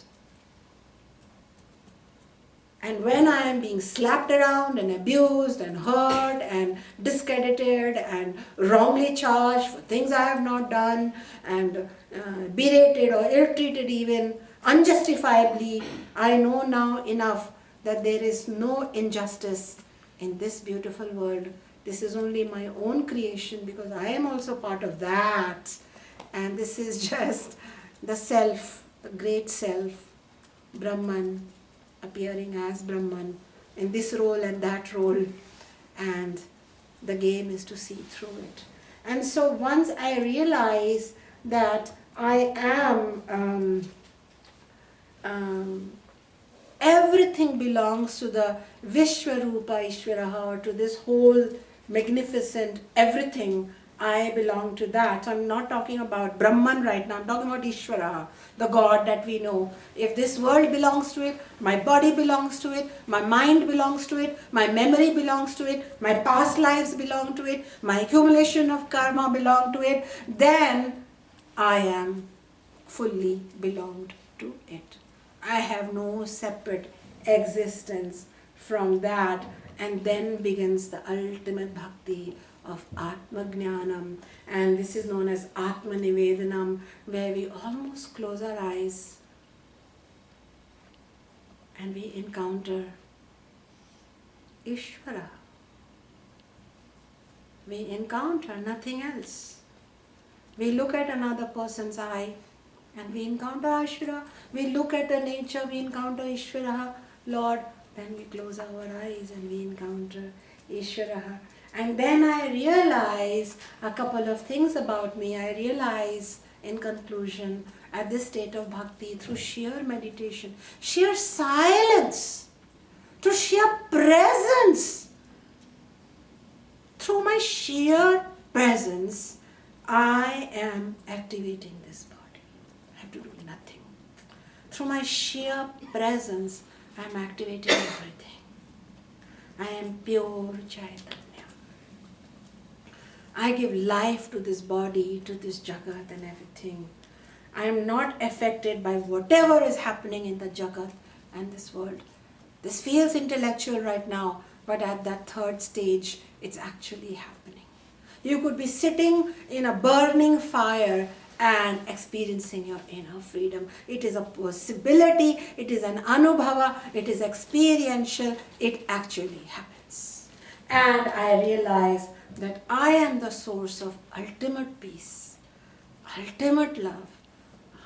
And when I am being slapped around and abused and hurt and discredited and wrongly charged for things I have not done and berated or ill-treated even unjustifiably, I know now enough that there is no injustice in this beautiful world. This is only my own creation because I am also part of that. And this is just the self, the great self, Brahman, appearing as Brahman in this role and that role, and the game is to see through it. And so once I realize that I am, everything belongs to the Vishwarupa Ishvaraha, or to this whole magnificent everything, I belong to that. So I'm not talking about Brahman right now, I'm talking about Ishvara, the God that we know. If this world belongs to it, my body belongs to it, my mind belongs to it, my memory belongs to it, my past lives belong to it, my accumulation of karma belong to it, then I am fully belonged to it. I have no separate existence from that, and then begins the ultimate bhakti of Atma Jnanam, and this is known as Atma Nivedanam, where we almost close our eyes and we encounter Ishvara. We encounter nothing else. We look at another person's eye and we encounter Ishvara. We look at the nature, we encounter Ishvara, Lord. Then we close our eyes and we encounter Ishvara. And then I realize a couple of things about me. I realize, in conclusion, at this state of bhakti, through sheer meditation, sheer silence, through sheer presence, through my sheer presence, I am activating this body. I have to do nothing. Through my sheer presence, I am activating everything. I am pure Chaitanya. I give life to this body, to this jagat and everything. I am not affected by whatever is happening in the jagat and this world. This feels intellectual right now, but at that third stage, it's actually happening. You could be sitting in a burning fire and experiencing your inner freedom. It is a possibility, it is an anubhava, it is experiential, it actually happens. And I realize that I am the source of ultimate peace, ultimate love,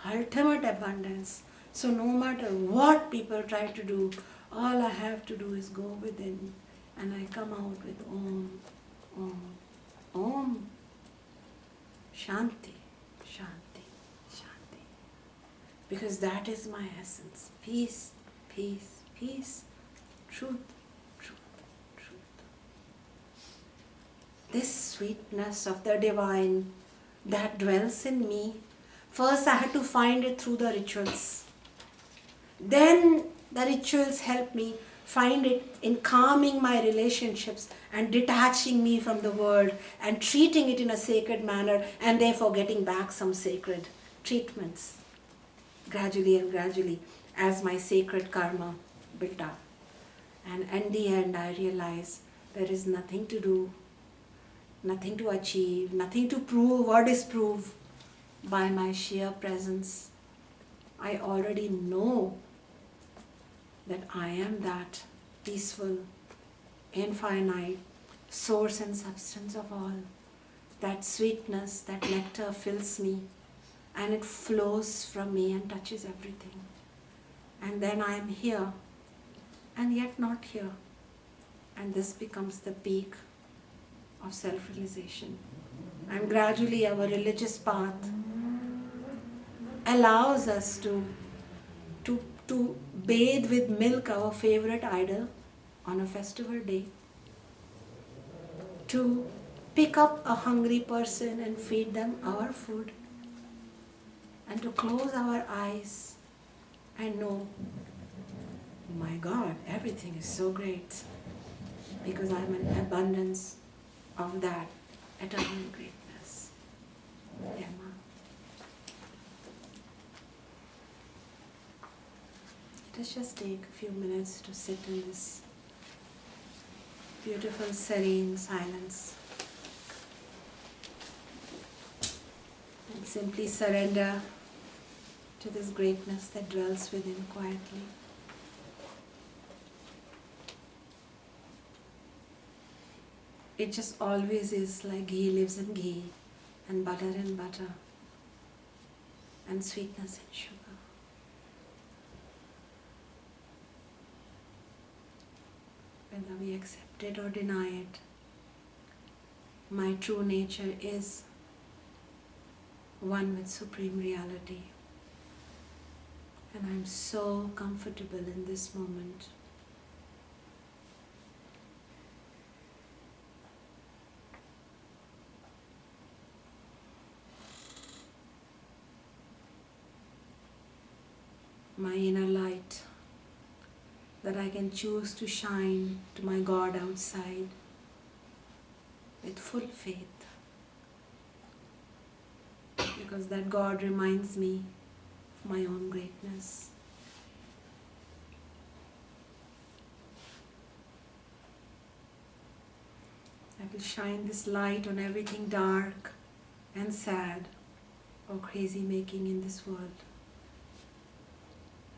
ultimate abundance. So no matter what people try to do, all I have to do is go within, and I come out with Om, Om, Om, Shanti, Shanti, Shanti. Because that is my essence. Peace, peace, peace, truth, truth, truth. This sweetness of the divine that dwells in me, first I had to find it through the rituals. Then the rituals help me find it in calming my relationships and detaching me from the world and treating it in a sacred manner, and therefore getting back some sacred treatments gradually and gradually as my sacred karma built up. And in the end I realize there is nothing to do, nothing to achieve, nothing to prove or disprove. By my sheer presence, I already know that I am that peaceful, infinite source and substance of all. That sweetness, that nectar fills me, and it flows from me and touches everything. and then I am here, and yet not here. And this becomes the peak of self-realization. And gradually our religious path allows us to bathe with milk our favorite idol on a festival day, to pick up a hungry person and feed them our food, and to close our eyes and know, oh my God, everything is so great because I'm in abundance of that eternal greatness. Dharma. Let us just take a few minutes to sit in this beautiful, serene silence and simply surrender to this greatness that dwells within quietly. It just always is like ghee lives in ghee, and butter in butter, and sweetness in sugar. Whether we accept it or deny it, my true nature is one with Supreme Reality. And I'm so comfortable in this moment. My inner light that I can choose to shine to my God outside with full faith, because that God reminds me of my own greatness. I will shine this light on everything dark and sad or crazy making in this world,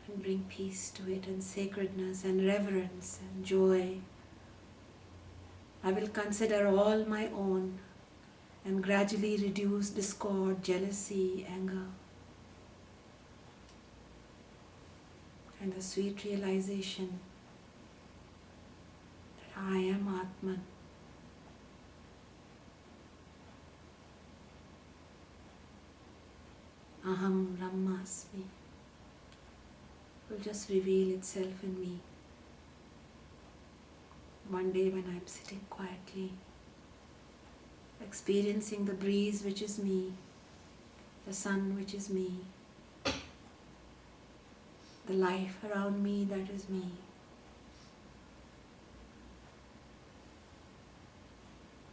and bring peace to it, and sacredness and reverence and joy. I will consider all my own and gradually reduce discord, jealousy, anger, and the sweet realization that I am Atman. Aham Brahmasmi will just reveal itself in me. One day when I'm sitting quietly, experiencing the breeze which is me, the sun which is me, the life around me that is me,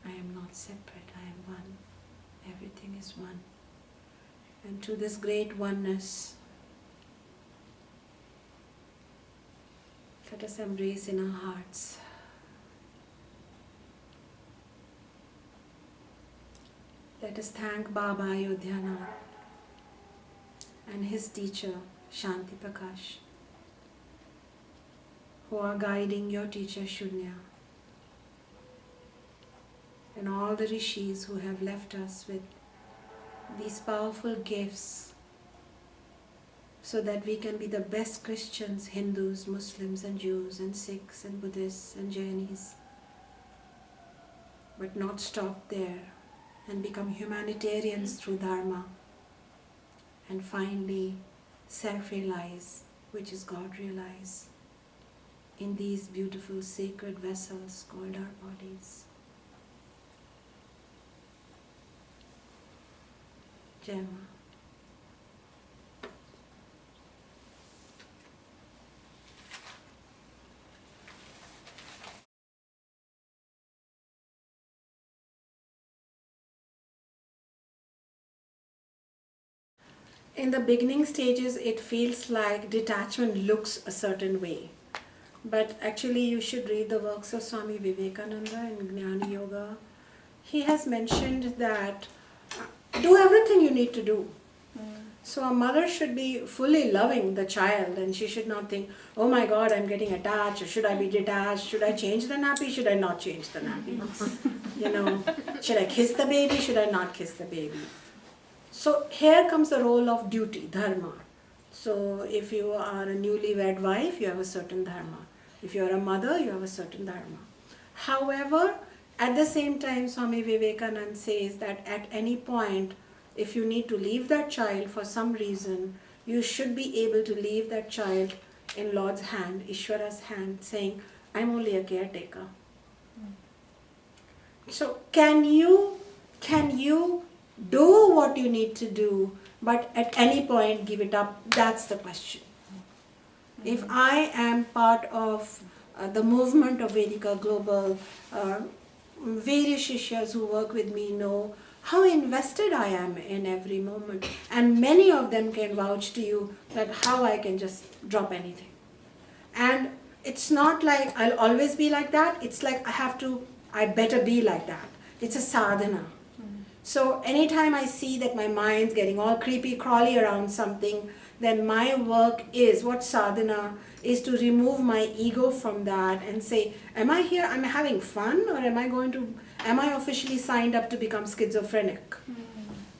I am not separate, I am one. Everything is one. And to this great oneness, let us embrace in our hearts. Let us thank Baba Ayodhyanath and his teacher Shanti Prakash, who are guiding your teacher Shunya, and all the rishis who have left us with these powerful gifts so that we can be the best Christians, Hindus, Muslims and Jews and Sikhs and Buddhists and Jainis, but not stop there and become humanitarians through Dharma, and finally self-realize, which is God realize, in these beautiful sacred vessels called our bodies. Jai Ma. In the beginning stages, it feels like detachment looks a certain way. But actually, you should read the works of Swami Vivekananda in Jnana Yoga. He has mentioned that do everything you need to do. So a mother should be fully loving the child, and she should not think, oh my God, I'm getting attached, or should I be detached? Should I change the nappy? Should I not change the nappy? Should I kiss the baby? Should I not kiss the baby? So here comes the role of duty, dharma. So if you are a newly wed wife, you have a certain dharma. If you are a mother, you have a certain dharma. However, at the same time, Swami Vivekananda says that at any point, if you need to leave that child for some reason, you should be able to leave that child in Lord's hand, Ishvara's hand, saying, I'm only a caretaker. So can you do what you need to do, but at any point give it up? That's the question. If I am part of the movement of Vedika Global, various Shishyas who work with me know how invested I am in every moment. And many of them can vouch to you that how I can just drop anything. And it's not like I'll always be like that. It's like I better be like that. It's a sadhana. So anytime I see that my mind's getting all creepy crawly around something, then my work is, what sadhana is, to remove my ego from that and say, am I here, I'm having fun, or am I officially signed up to become schizophrenic?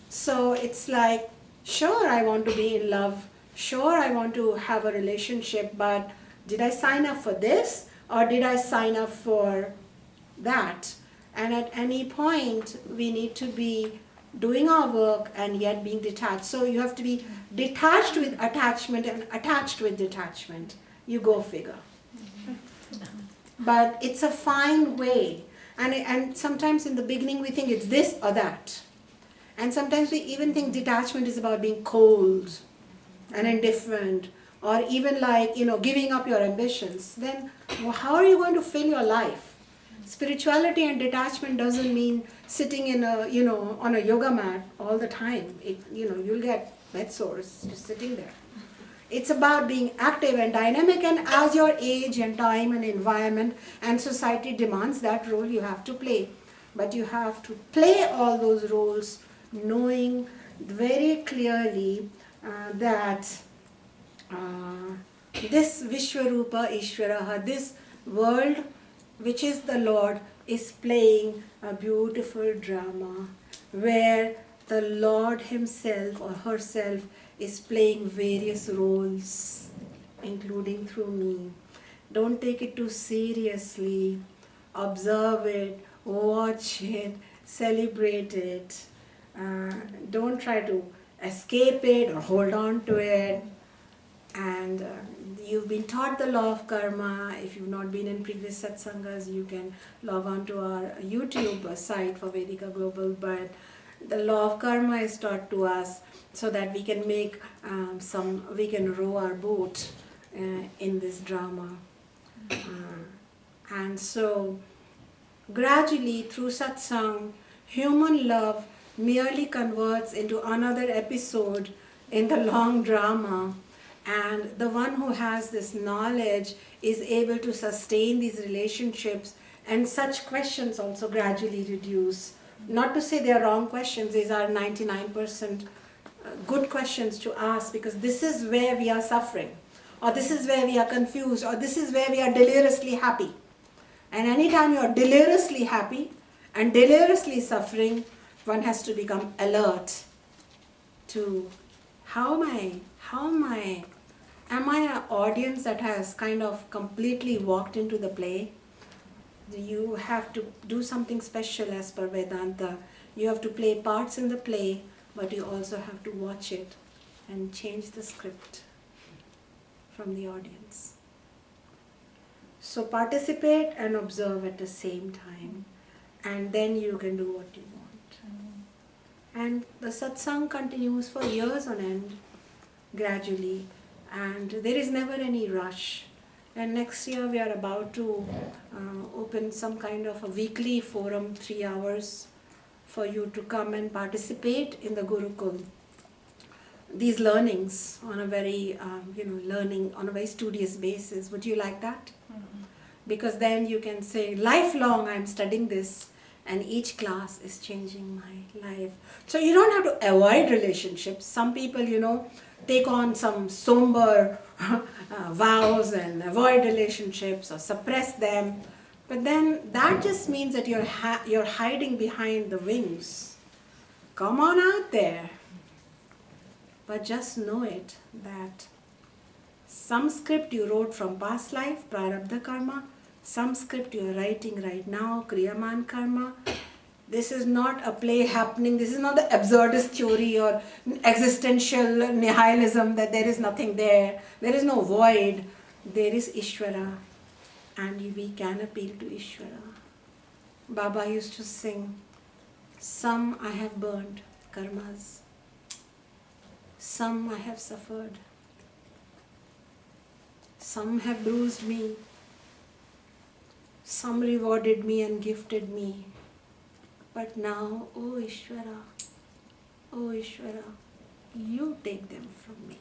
So it's like, sure, I want to be in love, sure, I want to have a relationship, but did I sign up for this, or did I sign up for that? And at any point, we need to be doing our work and yet being detached. So you have to be detached with attachment and attached with detachment. You go figure. But it's a fine way. And sometimes in the beginning we think it's this or that. And sometimes we even think detachment is about being cold and indifferent, or even like, giving up your ambitions. Then how are you going to fill your life? Spirituality and detachment doesn't mean sitting in on a yoga mat all the time. You'll get bed sores just sitting there. It's about being active and dynamic, and as your age and time and environment and society demands that role, you have to play. But you have to play all those roles knowing very clearly that this Vishwarupa Ishvaraha, this world which is the Lord, is playing a beautiful drama where the Lord himself or herself is playing various roles, including through me. Don't take it too seriously. Observe it, watch it, celebrate it. Don't try to escape it or hold on to it. And you've been taught the law of karma. If you've not been in previous satsangas, you can log on to our YouTube site for Vedika Global. But the law of karma is taught to us so that we can make we can row our boat in this drama. And so gradually through satsang, human love merely converts into another episode in the long drama. And the one who has this knowledge is able to sustain these relationships, and such questions also gradually reduce. Not to say they are wrong questions, these are 99% good questions to ask, because this is where we are suffering, or this is where we are confused, or this is where we are deliriously happy. And anytime you are deliriously happy and deliriously suffering, one has to become alert to am I an audience that has kind of completely walked into the play? You have to do something special as per Vedanta. You have to play parts in the play, but you also have to watch it and change the script from the audience. So participate and observe at the same time, and then you can do what you want. And the satsang continues for years on end, gradually, and there is never any rush. And next year we are about to open some kind of a weekly forum, 3 hours, for you to come and participate in the Gurukul. These learnings on a very, learning on a very studious basis. Would you like that? Mm-hmm. Because then you can say, lifelong I'm studying this, and each class is changing my life. So you don't have to avoid relationships. Some people, take on some somber vows and avoid relationships or suppress them. But then that just means that you're hiding behind the wings. Come on out there. But just know it that some script you wrote from past life, prarabdha karma, some script you are writing right now, kriyaman karma. This is not a play happening. This is not the absurdist theory or existential nihilism that there is nothing there. There is no void. There is Ishvara. And we can appeal to Ishvara. Baba used to sing, some I have burned, karmas. Some I have suffered. Some have bruised me. Some rewarded me and gifted me. But now, oh Ishvara, you take them from me.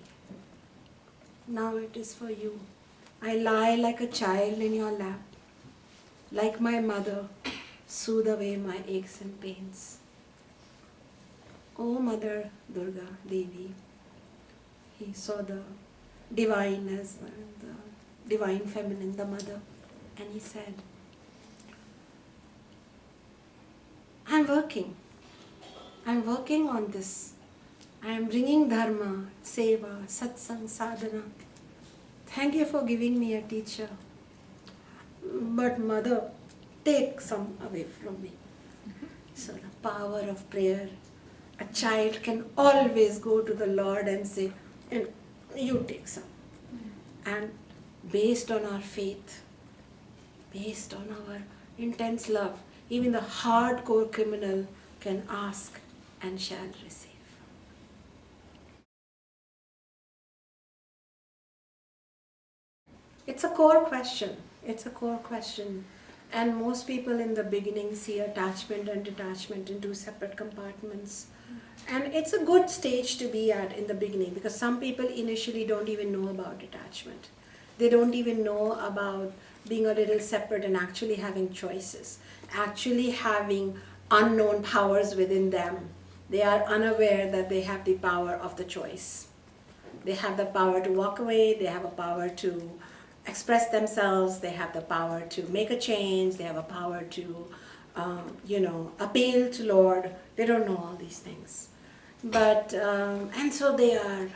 Now it is for you. I lie like a child in your lap, like my mother, soothe away my aches and pains. Oh Mother Durga Devi, he saw the divine as the divine feminine, the mother, and he said, I'm working on this. I am bringing Dharma, Seva, Satsang, Sadhana. Thank you for giving me a teacher. But Mother, take some away from me. So the power of prayer. A child can always go to the Lord and say, you take some. And based on our faith, based on our intense love, even the hardcore criminal can ask and shall receive. It's a core question. It's a core question. And most people in the beginning see attachment and detachment in two separate compartments. And it's a good stage to be at in the beginning, because some people initially don't even know about detachment. They don't even know about being a little separate and actually having choices, actually having unknown powers within them. They are unaware that they have the power of the choice. They have the power to walk away, they have a power to express themselves, they have the power to make a change, they have a power to appeal to Lord. They don't know all these things. But, and so they are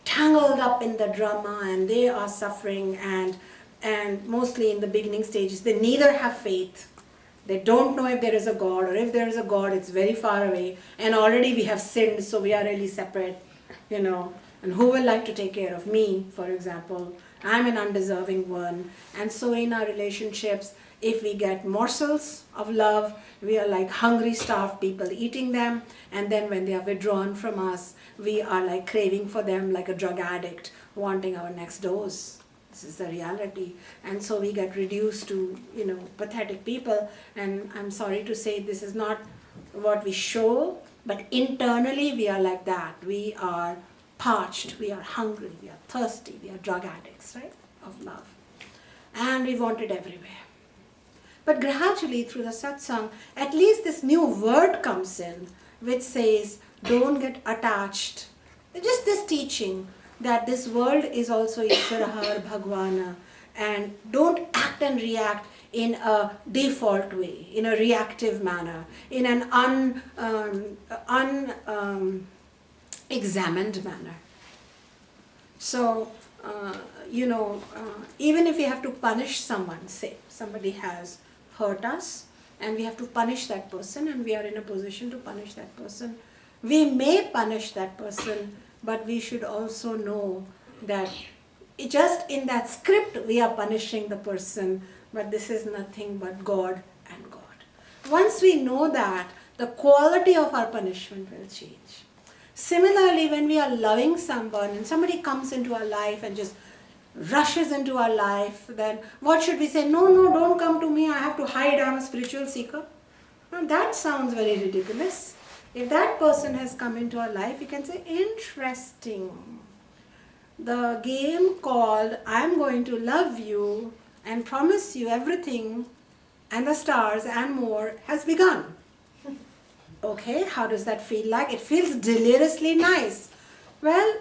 tangled up in the drama and they are suffering, and mostly in the beginning stages, they neither have faith. They don't know if there is a God, or if there is a God, it's very far away. And already we have sinned, so we are really separate, And who will like to take care of me, for example? I'm an undeserving one. And so in our relationships, if we get morsels of love, we are like hungry, starved people eating them. And then when they are withdrawn from us, we are like craving for them like a drug addict, wanting our next dose. This is the reality. And so we get reduced to, pathetic people. And I'm sorry to say this is not what we show, but internally we are like that. We are parched, we are hungry, we are thirsty, we are drug addicts, right, of love. And we want it everywhere. But gradually through the satsang, at least this new word comes in, which says, don't get attached. Just this teaching that this world is also Ishvara or Bhagwana, and don't act and react in a default way, in a reactive manner, in an examined manner. So, even if we have to punish someone, say somebody has hurt us and we have to punish that person and we are in a position to punish that person, we may punish that person, but we should also know that just in that script we are punishing the person, but this is nothing but God and God. Once we know that, the quality of our punishment will change. Similarly, when we are loving someone and somebody comes into our life and just rushes into our life, then what should we say? No, don't come to me, I have to hide, I'm a spiritual seeker. Now that sounds very ridiculous. If that person has come into our life, you can say, interesting. The game called I'm going to love you and promise you everything and the stars and more has begun. Okay, how does that feel like? It feels deliriously nice. Well,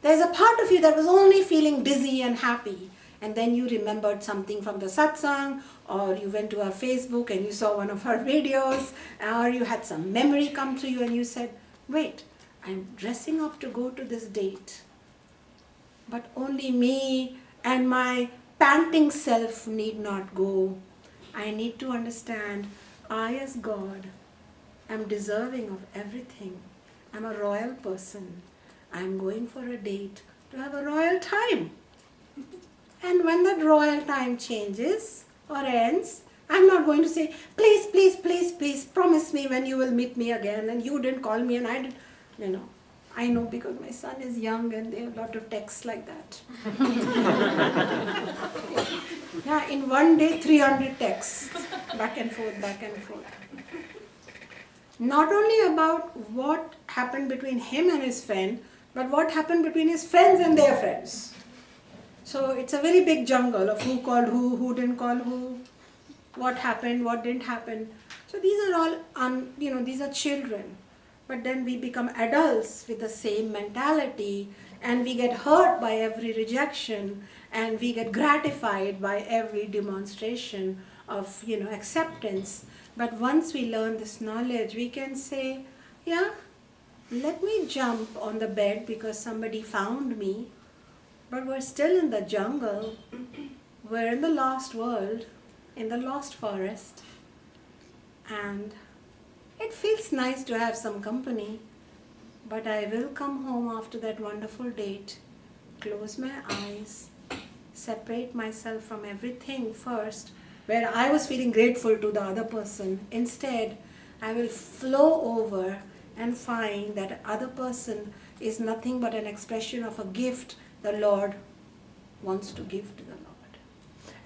there's a part of you that was only feeling dizzy and happy, and then you remembered something from the satsang, or you went to our Facebook and you saw one of our videos, or you had some memory come to you and you said, wait, I'm dressing up to go to this date, but only me and my panting self need not go. I need to understand I as God am deserving of everything. I'm a royal person. I'm going for a date to have a royal time. And when that royal time changes or ends, I'm not going to say, please, please, please, please, promise me when you will meet me again, and you didn't call me and I didn't, I know because my son is young and there are a lot of texts like that. Yeah, in one day, 300 texts, back and forth, back and forth. Not only about what happened between him and his friend, but what happened between his friends and their friends. So it's a very big jungle of who called who didn't call who, what happened, what didn't happen. So these are all, these are children. But then we become adults with the same mentality, and we get hurt by every rejection, and we get gratified by every demonstration of, acceptance. But once we learn this knowledge, we can say, yeah, let me jump on the bed because somebody found me, but we're still in the jungle. We're in the lost world, in the lost forest, and it feels nice to have some company, but I will come home after that wonderful date, close my eyes, separate myself from everything first, where I was feeling grateful to the other person. Instead, I will flow over and find that other person is nothing but an expression of a gift the Lord wants to give to the Lord.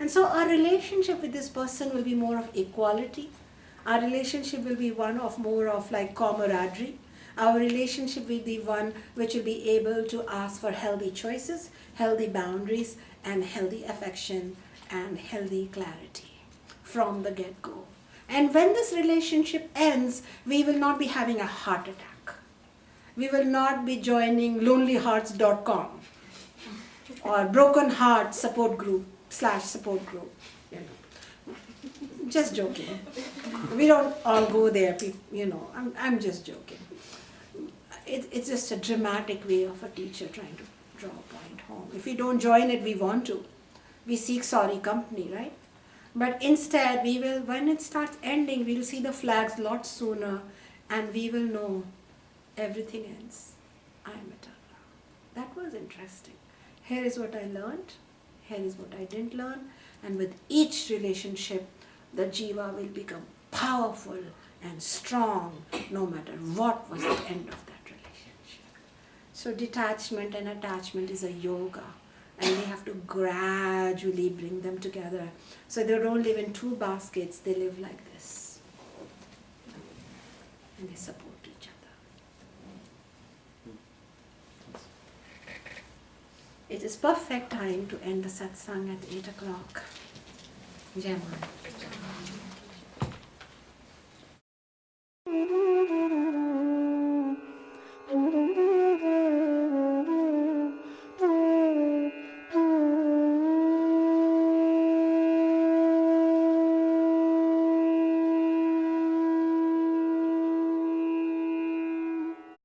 And so our relationship with this person will be more of equality. Our relationship will be one of more of like camaraderie. Our relationship will be one which will be able to ask for healthy choices, healthy boundaries, and healthy affection and healthy clarity from the get-go. And when this relationship ends, we will not be having a heart attack. We will not be joining lonelyhearts.com or broken heart support group /support group. Just joking. We don't all go there, I'm just joking. It's just a dramatic way of a teacher trying to draw a point home. If we don't join it, we want to. We seek sorry company, right? But instead, we will, when it starts ending, we'll see the flags a lot sooner, and we will know everything ends. I am eternal. That was interesting. Here is what I learned. Here is what I didn't learn. And with each relationship, the jiva will become powerful and strong, no matter what was the end of that relationship. So detachment and attachment is a yoga, and we have to gradually bring them together. So they don't live in two baskets, they live like this. And they support each other. It is perfect time to end the satsang at 8 o'clock. Jai Maa.